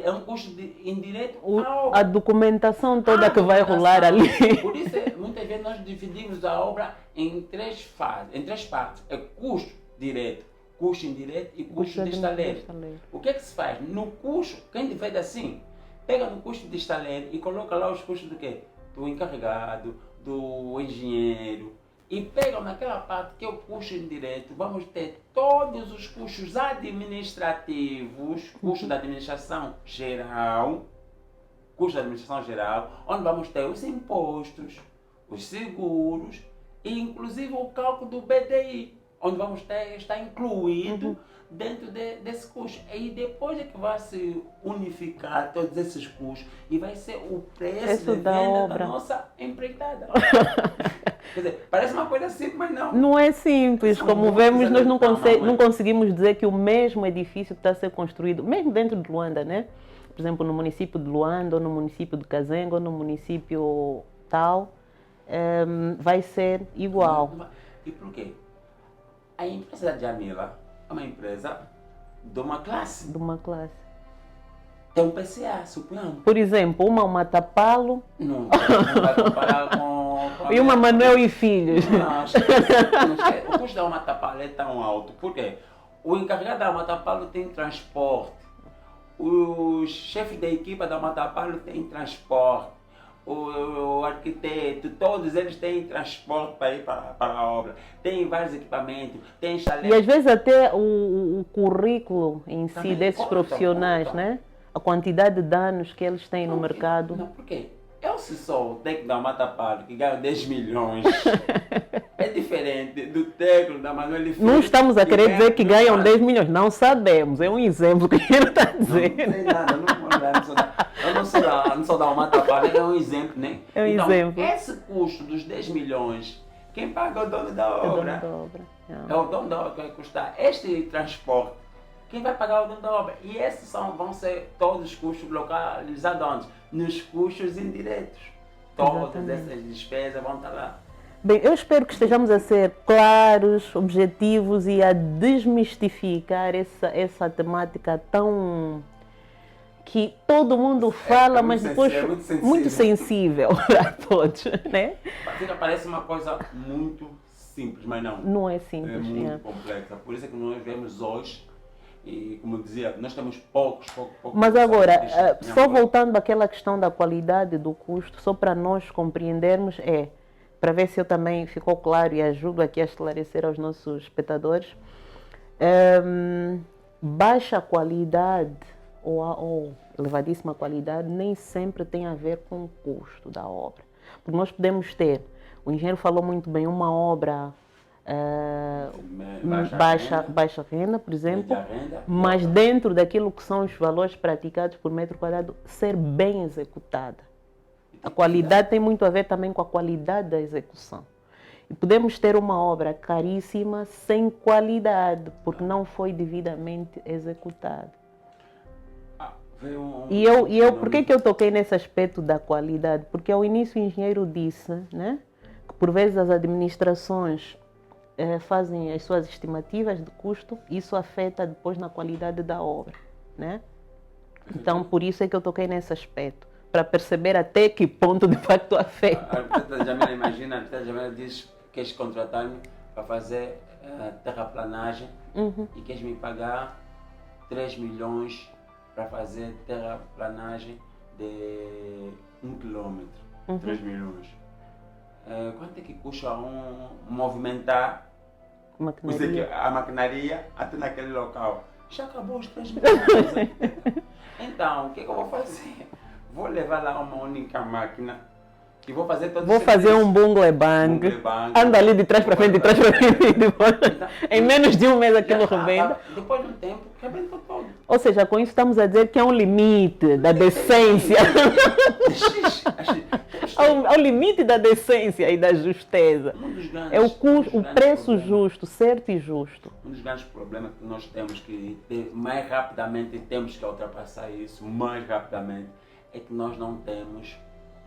S2: é um custo indireto à obra.
S1: A documentação toda que vai rolar ali.
S2: Por isso, muitas vezes nós dividimos a obra em três fases, em três partes. É custo direto, custo indireto e custo de estaleiro. O que é que se faz? No custo, quem divide assim, pega no custo de estaleiro e coloca lá os custos do quê? Do encarregado, do engenheiro. E pegam naquela parte que é o custo indireto, vamos ter todos os custos administrativos, custo da administração geral, onde vamos ter os impostos, os seguros e inclusive o cálculo do BDI, onde vamos ter, está incluído dentro desse custo. E depois é que vai se unificar todos esses custos e vai ser o preço de venda da nossa empreitada. Quer dizer, parece uma coisa simples, mas não.
S1: Não é simples. Como vemos, nós não conseguimos dizer que o mesmo edifício que está a ser construído, mesmo dentro de Luanda, né? Por exemplo, no município de Luanda, ou no município de Kazenga, ou no município tal, vai ser igual.
S2: E por quê? A empresa da Jamila é uma empresa de uma classe.
S1: De uma classe.
S2: Tem um PCA, suponhamos.
S1: Por exemplo, uma Matapalo.
S2: Não vai comparar com
S1: e uma Manuel e Filhos.
S2: Não, o custo da Matapalo é tão alto. Por quê? O encarregado da Matapalo tem transporte. O chefe da equipa da Matapalo tem transporte. O arquiteto, todos eles têm transporte para ir para a obra. Tem vários equipamentos, tem chalé.
S1: E às vezes até o currículo em si desses profissionais, né? A quantidade de danos que eles têm no mercado.
S2: Não, por quê? Eu se sou o técnico da Matapalo que ganha 10 milhões, é diferente do técnico da Manuel e Filhos.
S1: Não estamos a querer dizer que ganham 10 milhões, não sabemos, é um exemplo que ele está dizendo.
S2: Não sei nada, não Eu não sou da uma trabalho, é um exemplo, né?
S1: É um
S2: então,
S1: exemplo.
S2: Esse custo dos 10 milhões, quem paga é o dono da
S1: É o
S2: obra.
S1: dono da obra.
S2: É o dono da obra que vai custar. Este transporte, quem vai pagar é o dono da obra. E esses vão ser todos os custos localizados onde? Nos custos indiretos. Todas
S1: Exatamente.
S2: essas despesas vão estar lá.
S1: Bem, eu espero que estejamos a ser claros, objetivos e a desmistificar essa temática tão que todo mundo fala, mas depois muito sensível para todos, né?
S2: Parece uma coisa muito simples, mas não.
S1: Não é simples.
S2: É muito complexa. Por isso é que nós vemos hoje, e como eu dizia, nós temos poucos.
S1: Mas agora, só voltando àquela questão da qualidade do custo, só para nós compreendermos, para ver se eu também ficou claro e ajudo aqui a esclarecer aos nossos espectadores, baixa qualidade ou elevadíssima qualidade nem sempre tem a ver com o custo da obra. Porque nós podemos ter, o engenheiro falou muito bem, uma obra baixa renda, por exemplo, mas dentro daquilo que são os valores praticados por metro quadrado, ser bem executada. A qualidade tem muito a ver também com a qualidade da execução. E podemos ter uma obra caríssima sem qualidade, porque não foi devidamente executada. Por que eu toquei nesse aspecto da qualidade? Porque ao início o engenheiro disse, né, que por vezes as administrações fazem as suas estimativas de custo e isso afeta depois na qualidade da obra, né? Então, por isso é que eu toquei nesse aspecto, para perceber até que ponto de facto afeta.
S2: A arquiteta Jamila diz que queres contratar-me para fazer terraplanagem e queres me pagar 3 milhões para fazer terraplanagem de 1 quilômetro. 3 milhões. Quanto é que custa movimentar a maquinaria até naquele local? Já acabou os 3 milhões. Então, o que eu vou fazer? Vou levar lá uma única máquina e vou fazer todo
S1: Vou fazer um bungle bang. Anda ali de trás para frente, de trás para frente. Então, em menos de um mês aquilo rebenta.
S2: Depois de um tempo, rebenta todo.
S1: Ou seja, com isso estamos a dizer que há um limite da decência. Há um limite da decência e da justeza. É o preço justo, certo e justo.
S2: Um dos grandes problemas que nós temos que ter mais rapidamente, temos que ultrapassar isso mais rapidamente, é que nós não temos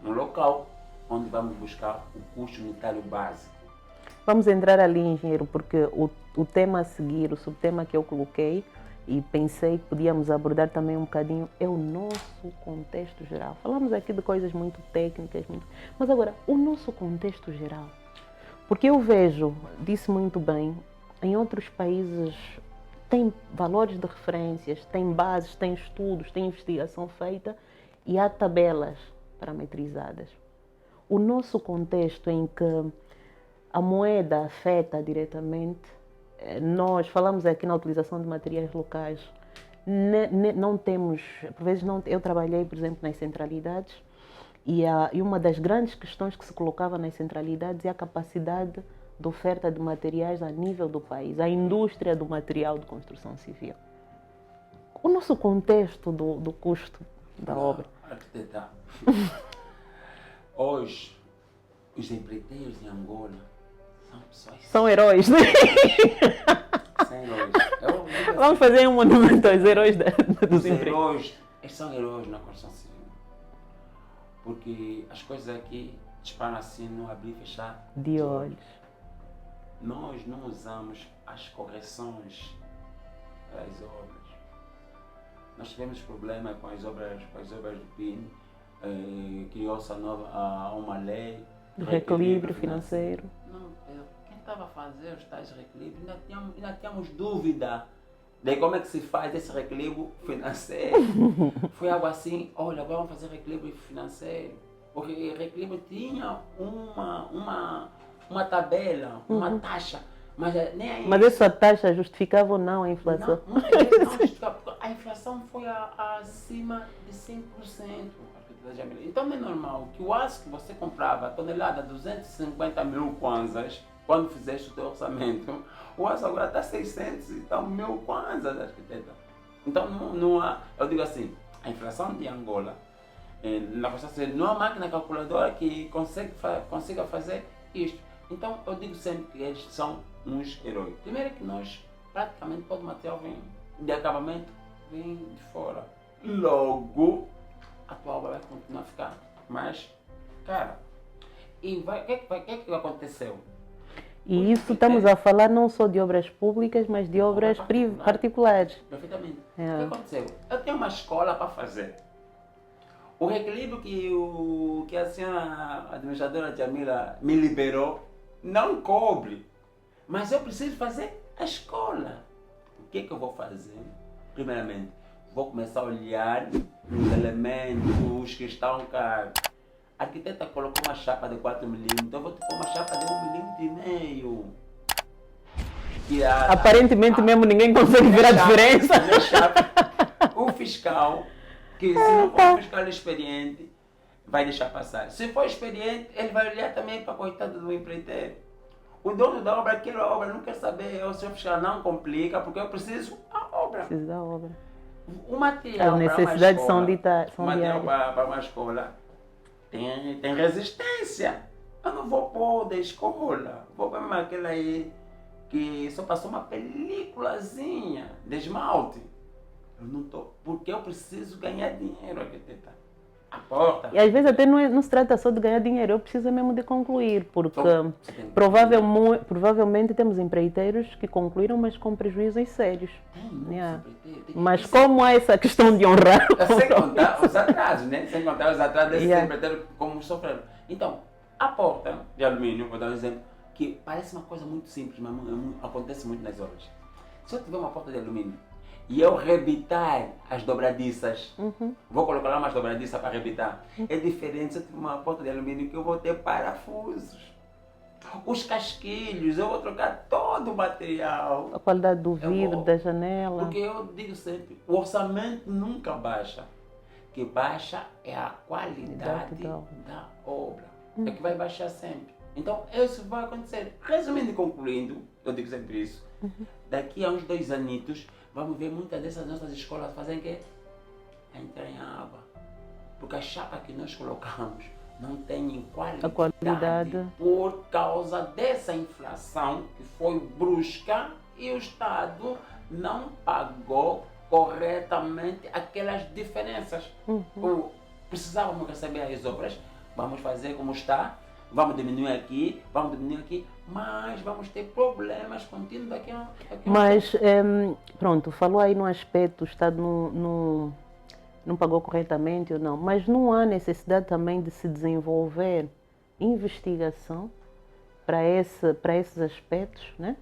S2: um local onde vamos buscar o custo unitário básico.
S1: Vamos entrar ali, engenheiro, porque o tema a seguir, o subtema que eu coloquei e pensei que podíamos abordar também um bocadinho é o nosso contexto geral. Falamos aqui de coisas muito técnicas, mas agora, o nosso contexto geral. Porque eu vejo, disse muito bem, em outros países tem valores de referências, tem bases, tem estudos, tem investigação feita e há tabelas parametrizadas. O nosso contexto em que a moeda afeta diretamente, nós falamos aqui na utilização de materiais locais, não temos, por vezes não, eu trabalhei, por exemplo, nas centralidades e uma das grandes questões que se colocava nas centralidades é a capacidade de oferta de materiais a nível do país, a indústria do material de construção civil. O nosso contexto do custo da obra.
S2: Arquiteta, hoje os empreiteiros em Angola são pessoas...
S1: São heróis, né?
S2: São heróis.
S1: Vamos fazer um monumento aos heróis dos empregos.
S2: Eles são heróis na construção civil. Porque as coisas aqui disparam assim no abrir e fechar
S1: de olhos.
S2: Nós não usamos as correções das obras. Nós tivemos problema com as obras do PIN. Criou-se uma lei
S1: de reequilíbrio financeiro.
S2: Não, quem estava a fazer os tais reequilíbrios ainda tínhamos dúvida de como é que se faz esse reequilíbrio financeiro. Foi algo assim, olha, agora vamos fazer reequilíbrio financeiro. Porque reequilíbrio tinha uma tabela, uma taxa, mas nem aí.
S1: Mas essa taxa justificava ou não a inflação?
S2: Não justificava, porque a inflação foi acima de 5%. Então não é normal que o aço que você comprava, a tonelada, 250 mil kwanzas, quando fizeste o teu orçamento, o aço agora está 600 e tal mil kwanzas, arquiteta. Então não há, eu digo assim, a inflação de Angola, na constância, não há máquina calculadora que consiga fazer isto. Então eu digo sempre que eles são uns heróis. Primeiro é que nós, praticamente, todo o material de acabamento vem de fora. Logo, a tua obra vai continuar a ficar mais cara. E o que aconteceu?
S1: E isso estamos a falar não só de obras públicas, mas de obras particulares.
S2: Perfeitamente. O que aconteceu? Eu tenho uma escola para fazer. O reequilíbrio que a senhora administradora Jamila me liberou não cobre. Mas eu preciso fazer a escola. O que eu vou fazer? Primeiramente, vou começar a olhar os elementos que estão caros. A arquiteta colocou uma chapa de 4 milímetros, então eu vou te pôr uma chapa de 1,5 milímetro.
S1: Aparentemente mesmo ninguém consegue ver a diferença.
S2: O fiscal, que se não for um fiscal experiente, vai deixar passar. Se for experiente, ele vai olhar também para a coitada do empreiteiro. O dono da obra, aquela obra, não quer saber, o senhor fiscal não complica, porque eu preciso da obra.
S1: Preciso da obra.
S2: O material
S1: as necessidades
S2: para uma escola,
S1: são
S2: o material
S1: diárias.
S2: para uma escola tem resistência. Eu não vou pôr da escola, vou pôr aquela aí que só passou uma películazinha de esmalte. Eu não estou, porque eu preciso ganhar dinheiro, arquiteta. A porta.
S1: E às vezes até não se trata só de ganhar dinheiro, eu preciso mesmo de concluir, porque provavelmente temos empreiteiros que concluíram, mas com prejuízos sérios. Mas como há essa questão de honrar...
S2: Sem contar os atrasos, né? Sem contar os atrasos desses empreiteiros como sofreram. Então, a porta de alumínio, vou dar um exemplo, que parece uma coisa muito simples, mas acontece muito nas obras. Se eu tiver uma porta de alumínio e eu rebitar as dobradiças, vou colocar lá umas dobradiças para rebitar. É diferente se eu tiver uma porta de alumínio que eu vou ter parafusos. Os casquilhos, eu vou trocar todo o material.
S1: A qualidade do vidro, da janela.
S2: Porque eu digo sempre, o orçamento nunca baixa. O que baixa é a qualidade da obra. É que vai baixar sempre. Então, isso vai acontecer. Resumindo e concluindo, eu digo sempre isso. Daqui a uns 2 anitos, vamos ver muitas dessas nossas escolas fazendo o quê? Entrar em água. Porque a chapa que nós colocamos não tem qualidade por causa dessa inflação que foi brusca e o Estado não pagou corretamente aquelas diferenças. Precisávamos receber as obras, vamos fazer como está, vamos diminuir aqui, mas vamos ter problemas contínuos daqui a
S1: Mas, pronto, falou aí no aspecto, o Estado não pagou corretamente ou não, mas não há necessidade também de se desenvolver investigação para esses aspectos, né?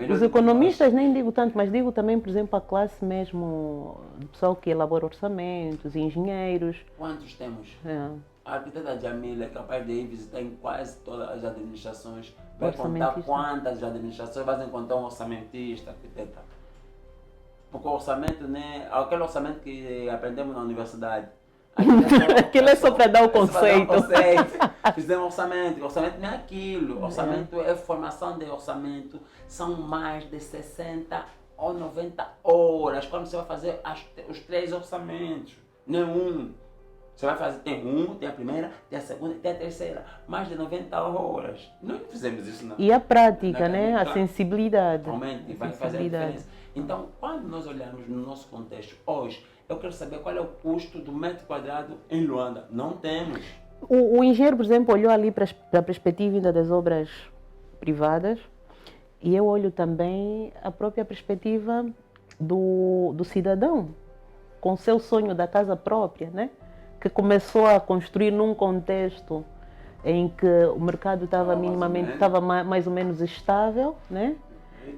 S1: Os economistas nem digo tanto, mas digo também, por exemplo, a classe mesmo, o pessoal que elabora orçamentos, engenheiros.
S2: Quantos temos? A arquiteta Jamila é capaz de ir visitar em quase todas as administrações, vai contar quantas administrações, vai encontrar um orçamentista, arquiteta. Porque o orçamento, né, aquele orçamento que aprendemos na universidade.
S1: Aquilo é só para dar o conceito.
S2: Fizemos orçamento não é aquilo. Orçamento é formação de orçamento. São mais de 60 ou 90 horas. Quando você vai fazer os 3 orçamentos, nenhum. Você vai fazer, tem a primeira, tem a segunda e tem a terceira. Mais de 90 horas. Nós não fizemos isso não.
S1: E a prática, né? A sensibilidade.
S2: Realmente vai fazer a diferença. Então, quando nós olhamos no nosso contexto hoje, eu quero saber qual é o custo do metro quadrado em Luanda. Não temos.
S1: O engenheiro, por exemplo, olhou ali para a perspectiva ainda das obras privadas e eu olho também a própria perspectiva do cidadão, com o seu sonho da casa própria, né? Que começou a construir num contexto em que o mercado estava minimamente, estava mais ou menos estável, né?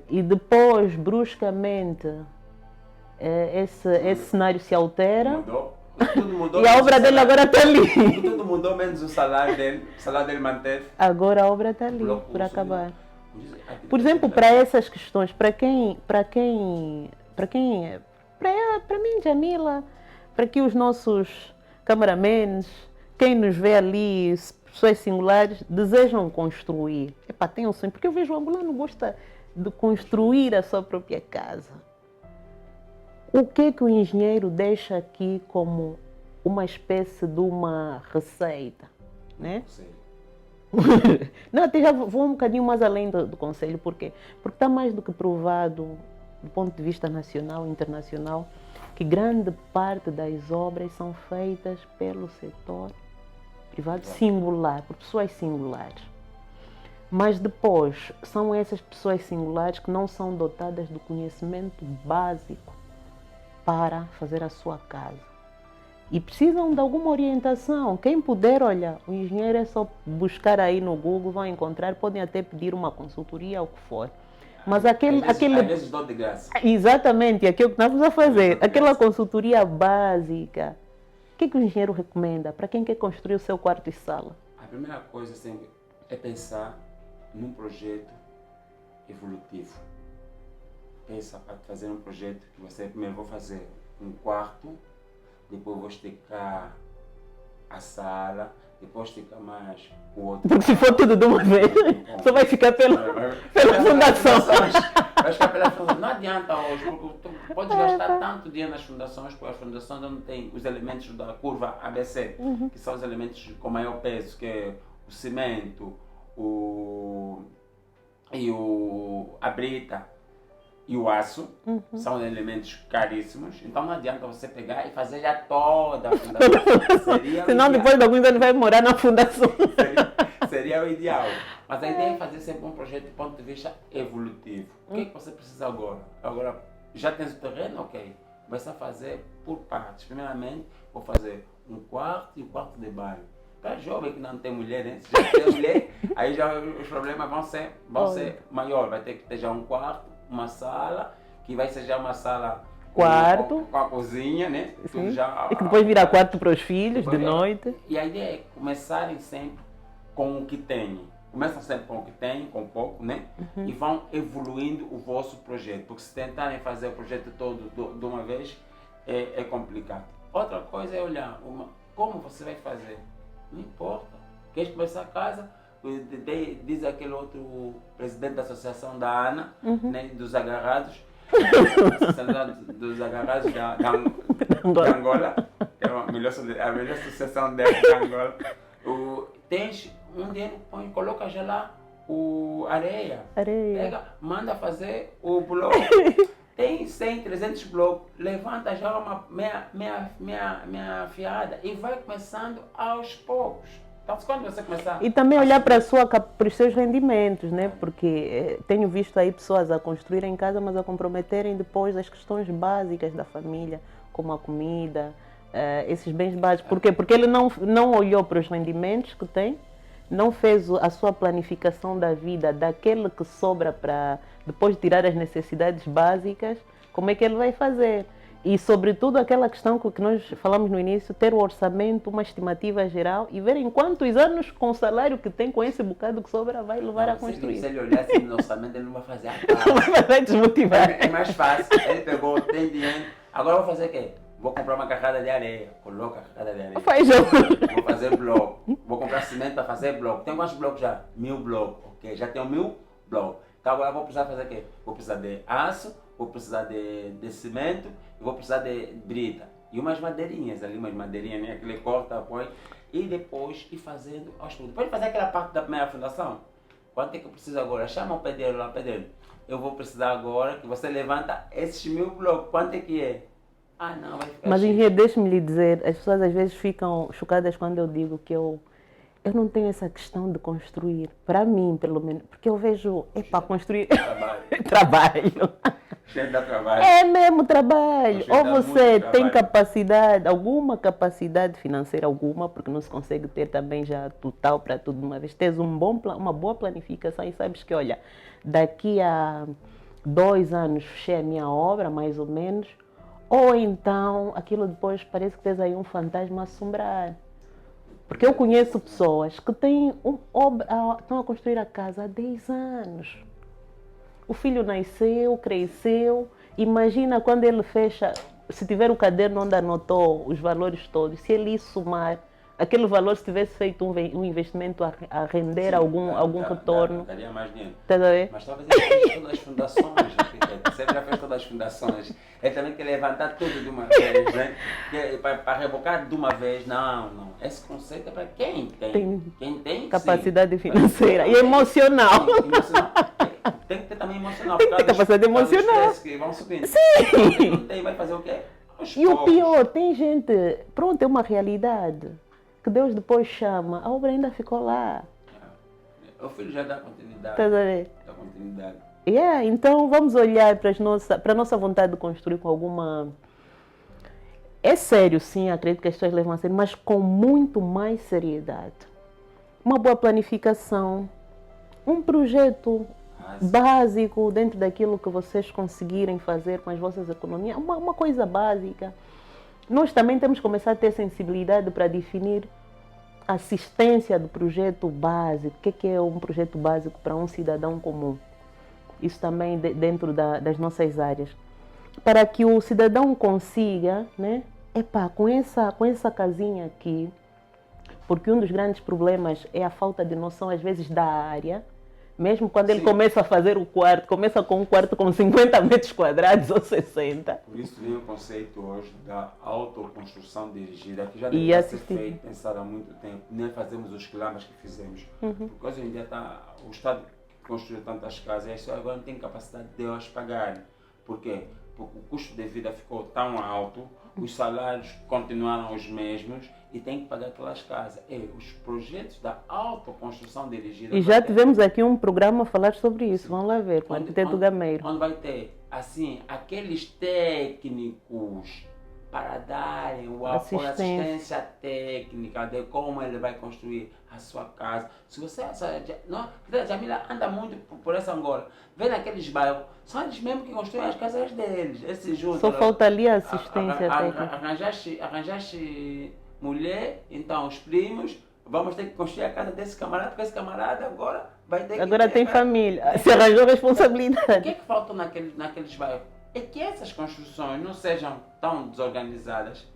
S1: E depois, bruscamente, esse cenário se altera.
S2: Tudo mudou,
S1: e a obra dele agora está ali.
S2: Tudo mudou, menos o salário dele. O salário dele manteve.
S1: Agora a obra está ali, por acabar. Por exemplo, para essas questões, para mim, Jamila, para que os nossos cameramans, quem nos vê ali, pessoas singulares, desejam construir. Tenham sonho, porque eu vejo o angolano gosta de construir a sua própria casa. O que o engenheiro deixa aqui como uma espécie de uma receita, né? Não, até já vou um bocadinho mais além do conselho, por quê? Porque está mais do que provado, do ponto de vista nacional e internacional, que grande parte das obras são feitas pelo setor privado singular, por pessoas singulares. Mas depois, são essas pessoas singulares que não são dotadas do conhecimento básico para fazer a sua casa. E precisam de alguma orientação. Quem puder, olha, o engenheiro é só buscar aí no Google, vão encontrar, podem até pedir uma consultoria, o que for. Mas
S2: Às vezes dou de graça.
S1: Exatamente, aquilo que nós vamos a fazer. Aquela consultoria básica. O que o engenheiro recomenda para quem quer construir o seu quarto e sala?
S2: A primeira coisa sempre é pensar num projeto evolutivo. Pensa para fazer um projeto que você primeiro vou fazer um quarto, depois vou esticar a sala, depois esticar mais o outro.
S1: Porque se for tudo de uma vez, só vai ficar pela fundação.
S2: Vai ficar pela fundação. Não adianta hoje, porque tu podes gastar tanto dinheiro nas fundações, porque as fundações não têm os elementos da curva ABC, que são os elementos com maior peso, que é o cimento, a brita e o aço, são elementos caríssimos, então não adianta você pegar e fazer já toda a fundação.
S1: Senão depois de alguns anos vai morar na fundação.
S2: Seria o ideal. Mas a ideia é fazer sempre um projeto do ponto de vista evolutivo. O que é que você precisa agora? Agora, já tens o terreno? Ok. Começa a fazer por partes. Primeiramente, vou fazer um quarto e um quarto de banho. Para jovem que não tem mulher, né? Se já tem mulher, aí já os problemas vão ser maiores. Vai ter que ter já um quarto, uma sala, que vai ser já uma sala
S1: quarto
S2: com a cozinha, né?
S1: Tudo já, e que depois vira quarto para os filhos de noite.
S2: E a ideia é começarem sempre com o que têm. Começam sempre com o que têm, com pouco, né? E vão evoluindo o vosso projeto. Porque se tentarem fazer o projeto todo de uma vez, é complicado. Outra coisa é olhar como você vai fazer. Não importa. Queres começar a casa? Diz aquele outro presidente da associação da ANA, né, dos agarrados, dos agarrados da Angola, que é a melhor associação da Angola. Tens um dinheiro, coloca já lá areia. Pega, manda fazer o bloco. Tem 100, 300 blocos, levanta já uma meia fiada e vai começando aos poucos. Então, quando você começar...
S1: E também olhar para os seus rendimentos, né? Porque tenho visto aí pessoas a construírem em casa, mas a comprometerem depois as questões básicas da família, como a comida, esses bens básicos. Por quê? Porque ele não olhou para os rendimentos que tem, não fez a sua planificação da vida, daquele que sobra para depois de tirar as necessidades básicas, como é que ele vai fazer? E, sobretudo, aquela questão que nós falamos no início, ter o orçamento, uma estimativa geral e ver em quantos anos, com o salário que tem, com esse bocado que sobra, vai levar a construir.
S2: Se ele olhar assim no orçamento, ele não vai fazer a
S1: casa. Vai desmotivar.
S2: É mais fácil. Ele pegou, tem dinheiro. Agora eu vou fazer o quê? Vou comprar uma carrada de areia. Coloca a carrada de areia. Vou fazer bloco. Vou comprar cimento para fazer bloco. Tem quantos blocos já? 1000 blocos. Ok, já tenho 1000 blocos. Então agora eu vou precisar fazer o quê? Vou precisar de aço, vou precisar de cimento e vou precisar de brita. E umas madeirinhas ali, umas madeirinhas, né? Que ele corta, põe. E depois ir fazendo aos poucos. Depois de fazer aquela parte da primeira fundação, quanto é que eu preciso agora? Chama o pedreiro lá, pedreiro. Eu vou precisar agora que você levanta esses 1000 blocos. Quanto é que é? Ah, não, vai ficar
S1: Mas, engenheiro, deixe-me lhe dizer, as pessoas às vezes ficam chocadas quando eu digo que eu não tenho essa questão de construir. Para mim, pelo menos, porque eu vejo, para construir... Trabalho.
S2: Cheio de trabalho.
S1: É mesmo trabalho. Ou você tem capacidade, alguma capacidade financeira, porque não se consegue ter também já total para tudo de uma vez. Tens uma boa planificação e sabes que, olha, daqui a 2 anos fechei a minha obra, mais ou menos, ou então aquilo depois parece que tens aí um fantasma a assombrar. Porque eu conheço pessoas que estão a construir a casa há 10 anos. O filho nasceu, cresceu. Imagina quando ele fecha, se tiver o caderno onde anotou os valores todos, se ele somar aquele valor, se tivesse feito um investimento a render algum retorno.
S2: Daria mais dinheiro.
S1: Tá a ver?
S2: Mas talvez ele fez todas as fundações, você já fez todas as fundações. Ele também quer levantar tudo de uma vez, né? Para rebocar de uma vez. Não. Esse conceito é para quem tem. Quem tem
S1: capacidade financeira e emocional.
S2: Tem que ter também emocional.
S1: Tem que ter capacidade emocional.
S2: Que vão subindo.
S1: Sim.
S2: Não tem, vai fazer o quê?
S1: E o pior, tem gente, pronto, é uma realidade, que Deus depois chama, a obra ainda ficou lá.
S2: O filho já dá continuidade.
S1: Tá a ver?
S2: Dá continuidade.
S1: Então vamos olhar para a nossa vontade de construir com alguma... É sério, sim, acredito que as pessoas levam a sério, mas com muito mais seriedade. Uma boa planificação, um projeto básico dentro daquilo que vocês conseguirem fazer com as vossas economias, uma coisa básica. Nós também temos que começar a ter sensibilidade para definir a assistência do projeto básico. O que é um projeto básico para um cidadão comum? Isso também dentro das nossas áreas. Para que o cidadão consiga, né? Com essa casinha aqui, porque um dos grandes problemas é a falta de noção, às vezes, da área. Mesmo quando ele começa a fazer o quarto, começa com um quarto com 50 metros quadrados ou 60.
S2: Por isso vem o conceito hoje da autoconstrução dirigida, que já deve ser feito, pensado há muito tempo. Nem fazemos os quilômetros que fizemos. Porque hoje em dia o Estado construiu tantas casas e isso agora não tem capacidade de elas pagarem. Por quê? Porque o custo de vida ficou tão alto, os salários continuaram os mesmos e tem que pagar aquelas casas. Os projetos da autoconstrução dirigida...
S1: E já tivemos aqui um programa a falar sobre isso, vamos lá ver, com o arquiteto Gameiro.
S2: Onde vai ter, assim, aqueles técnicos para darem o apoio, assistência técnica de como ele vai construir a sua casa. Se você... Jamila anda muito por essa Angola, vê naqueles bairros, são eles mesmos que construem as casas deles. Esses juntos,
S1: só falta ali a assistência técnica.
S2: Arranjaste mulher, então os primos, vamos ter que construir a casa desse camarada, porque esse camarada agora vai ter que...
S1: Agora tem família, se arranjou responsabilidade.
S2: O que é que falta naqueles bairros? É que essas construções não sejam tão desorganizadas,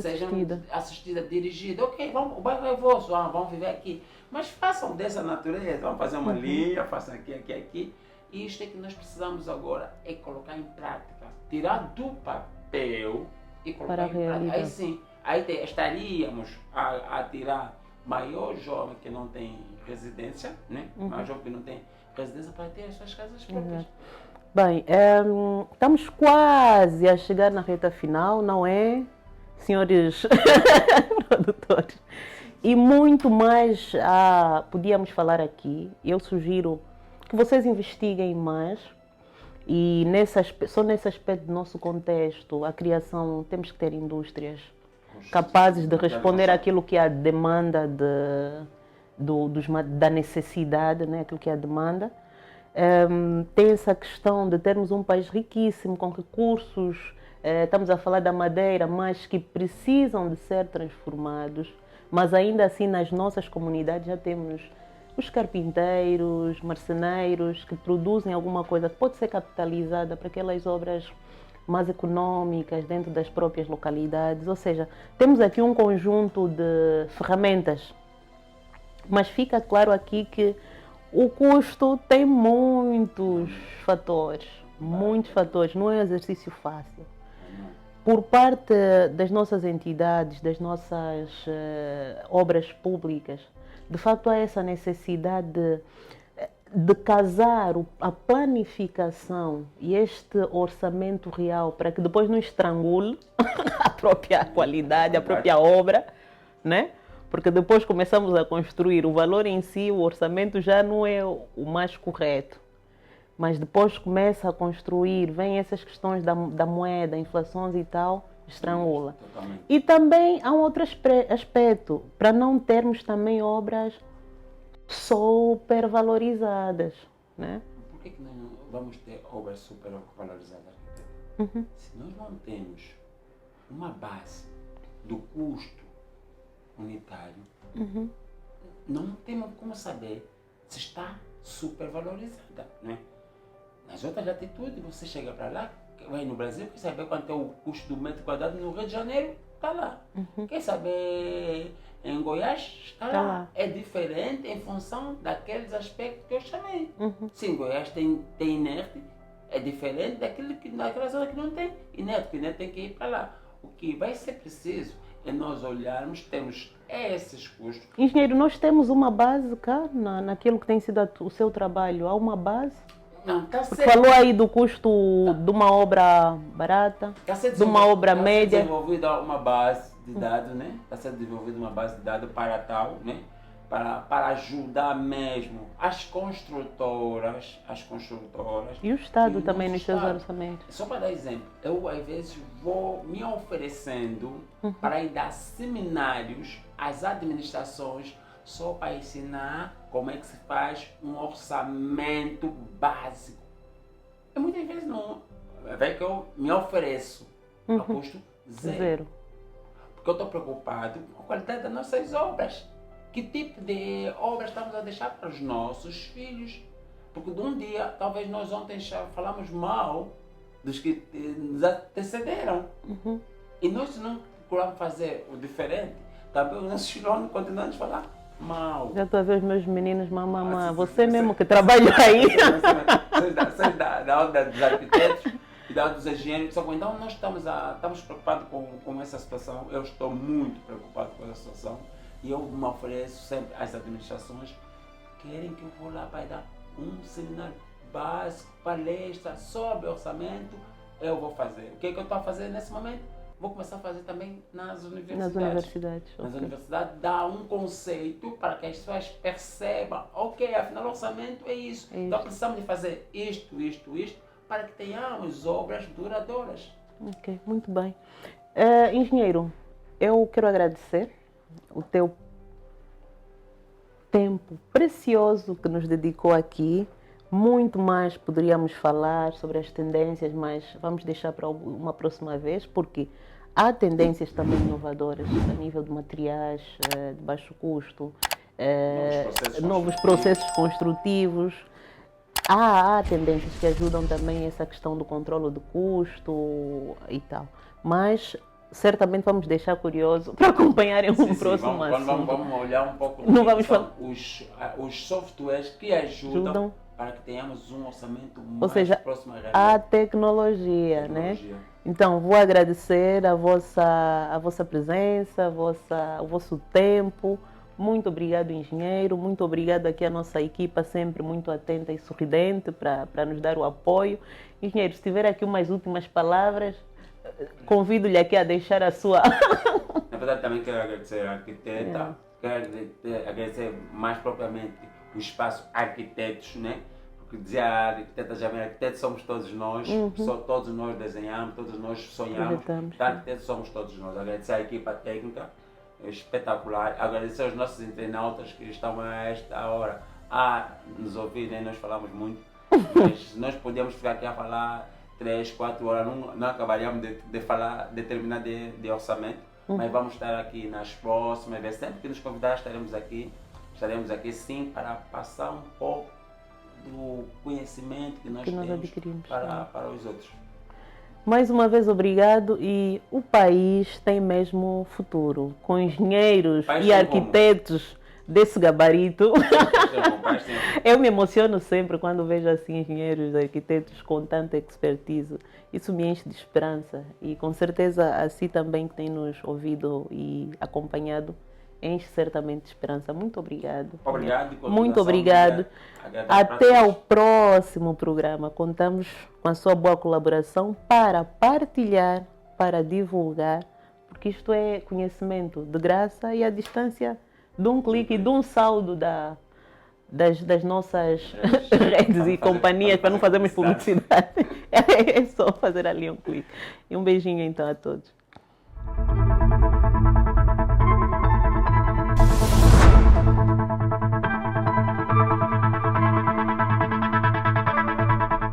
S2: sejam assistidas, dirigidas. Ok, o bairro é vosso, vamos viver aqui. Mas façam dessa natureza, vamos fazer uma linha, façam aqui. E isto é que nós precisamos agora, é colocar em prática. Tirar do papel e colocar em prática. Aí sim, estaríamos a tirar maior jovem que não tem residência, né? Maior jovem que não tem residência para ter as suas casas próprias.
S1: Bem, estamos quase a chegar na reta final, não é, senhores produtores? E muito mais podíamos falar aqui. Eu sugiro que vocês investiguem mais. E só nesse aspecto do nosso contexto, a criação, temos que ter indústrias capazes de responder àquilo que é a demanda da necessidade, né? Aquilo que é a demanda. Tem essa questão de termos um país riquíssimo, com recursos, estamos a falar da madeira, mas que precisam de ser transformados, mas ainda assim nas nossas comunidades já temos os carpinteiros, marceneiros, que produzem alguma coisa que pode ser capitalizada para aquelas obras mais econômicas dentro das próprias localidades. Ou seja, temos aqui um conjunto de ferramentas, mas fica claro aqui que o custo tem muitos fatores, não é um exercício fácil. Por parte das nossas entidades, das nossas obras públicas, de facto há essa necessidade de casar a planificação e este orçamento real para que depois não estrangule a própria qualidade, a própria obra, né? Porque depois começamos a construir, o valor em si, o orçamento já não é o mais correto. Mas depois começa a construir, vem essas questões da moeda, inflações e tal, estrangula. E também há um outro aspecto, para não termos também obras supervalorizadas, né?
S2: Por que não vamos ter obras supervalorizadas? Se nós não temos uma base do custo unitário, não temos como saber se está supervalorizada, né? Nas outras latitudes, você chega para lá, vai no Brasil, quer saber quanto é o custo do metro quadrado no Rio de Janeiro, está lá. Quer saber em Goiás? Está
S1: Tá
S2: lá.
S1: lá.
S2: É diferente em função daqueles aspectos que eu chamei. Se em Goiás tem inerte, é diferente daquela zona que não tem inerte, que inerte tem que ir para lá. O que vai ser preciso é nós olharmos, temos esses custos.
S1: Engenheiro, nós temos uma base cá naquilo que tem sido o seu trabalho. Há uma base?
S2: Não, está
S1: Porque falou aí do custo de uma obra barata, de uma obra média.
S2: Está desenvolvida uma base de dados, né? Está sendo desenvolvida uma base de dados para tal, né? Para ajudar mesmo as construtoras.
S1: E o Estado
S2: e
S1: também
S2: nosso
S1: nos seus
S2: Estado.
S1: orçamentos.
S2: Só para dar exemplo, eu às vezes vou me oferecendo para ir dar seminários às administrações só para ensinar como é que se faz um orçamento básico. E muitas vezes não. É que eu me ofereço a custo zero. Porque eu estou preocupado com a qualidade das nossas obras. Que tipo de obras estamos a deixar para os nossos filhos? Porque de um dia, talvez nós ontem já falamos mal dos que nos antecederam. E nós, se não procurarmos fazer o diferente, também os nossos filhos vão continuar a falar mal.
S1: Já estou a ver os meus meninos, mamãe, você mesmo que trabalha aí.
S2: Vocês da onda dos arquitetos e da onda dos engenheiros, então nós estamos preocupados com essa situação. Eu estou muito preocupado com essa situação. E eu me ofereço sempre às administrações, querem que eu vou lá para dar um seminário básico, palestra sobre orçamento, eu vou fazer. O que é que eu estou a fazer nesse momento? Vou começar a fazer também nas universidades. Nas universidades, dar um conceito para que as pessoas percebam, ok, afinal o orçamento é isso. Então precisamos de fazer isto, para que tenhamos obras duradouras.
S1: Ok, muito bem. Engenheiro, eu quero agradecer o teu tempo precioso que nos dedicou aqui. Muito mais poderíamos falar sobre as tendências, mas vamos deixar para uma próxima vez, porque há tendências também inovadoras a nível de materiais de baixo custo, novos processos construtivos. Há tendências que ajudam também essa questão do controle do custo e tal. Mas certamente vamos deixar curioso para acompanharem um próximo assunto.
S2: Vamos olhar um pouco
S1: Não vamos falar.
S2: Os softwares que ajudam para que tenhamos um orçamento mais próximo à realidade.
S1: A tecnologia, né? Então, vou agradecer a vossa presença, o vosso tempo. Muito obrigado, engenheiro. Muito obrigado aqui a nossa equipa, sempre muito atenta e sorridente para nos dar o apoio. Engenheiro, se tiver aqui umas últimas palavras, convido-lhe aqui a deixar a sua.
S2: Na verdade, também quero agradecer a arquiteta, quero agradecer mais propriamente o espaço arquitetos, né? Porque dizia a arquiteta Jamila, arquitetos somos todos nós, todos nós desenhamos, todos nós sonhamos, arquitetos somos todos nós. Agradecer à equipa técnica, espetacular, agradecer aos nossos internautas que estão a esta hora a nos ouvir, né? Nós falamos muito, mas nós podíamos ficar aqui a falar 3, 4 horas, não acabaríamos de terminar de orçamento, mas vamos estar aqui nas próximas vezes. Sempre que nos convidar, estaremos aqui sim para passar um pouco do conhecimento que nós temos
S1: adquirimos
S2: para os outros.
S1: Mais uma vez, obrigado. E o país tem mesmo futuro, com engenheiros e arquitetos desse gabarito. Eu me emociono sempre quando vejo assim engenheiros, arquitetos com tanta expertise. Isso me enche de esperança e com certeza assim também que tem nos ouvido e acompanhado, enche certamente de esperança. Muito obrigado.
S2: Obrigado.
S1: Muito obrigado. Até ao próximo programa. Contamos com a sua boa colaboração para partilhar, para divulgar, porque isto é conhecimento de graça e à distância de um clique e de um saldo das nossas redes e companhias, para não fazermos publicidade. É só fazer ali um clique. E um beijinho então a todos.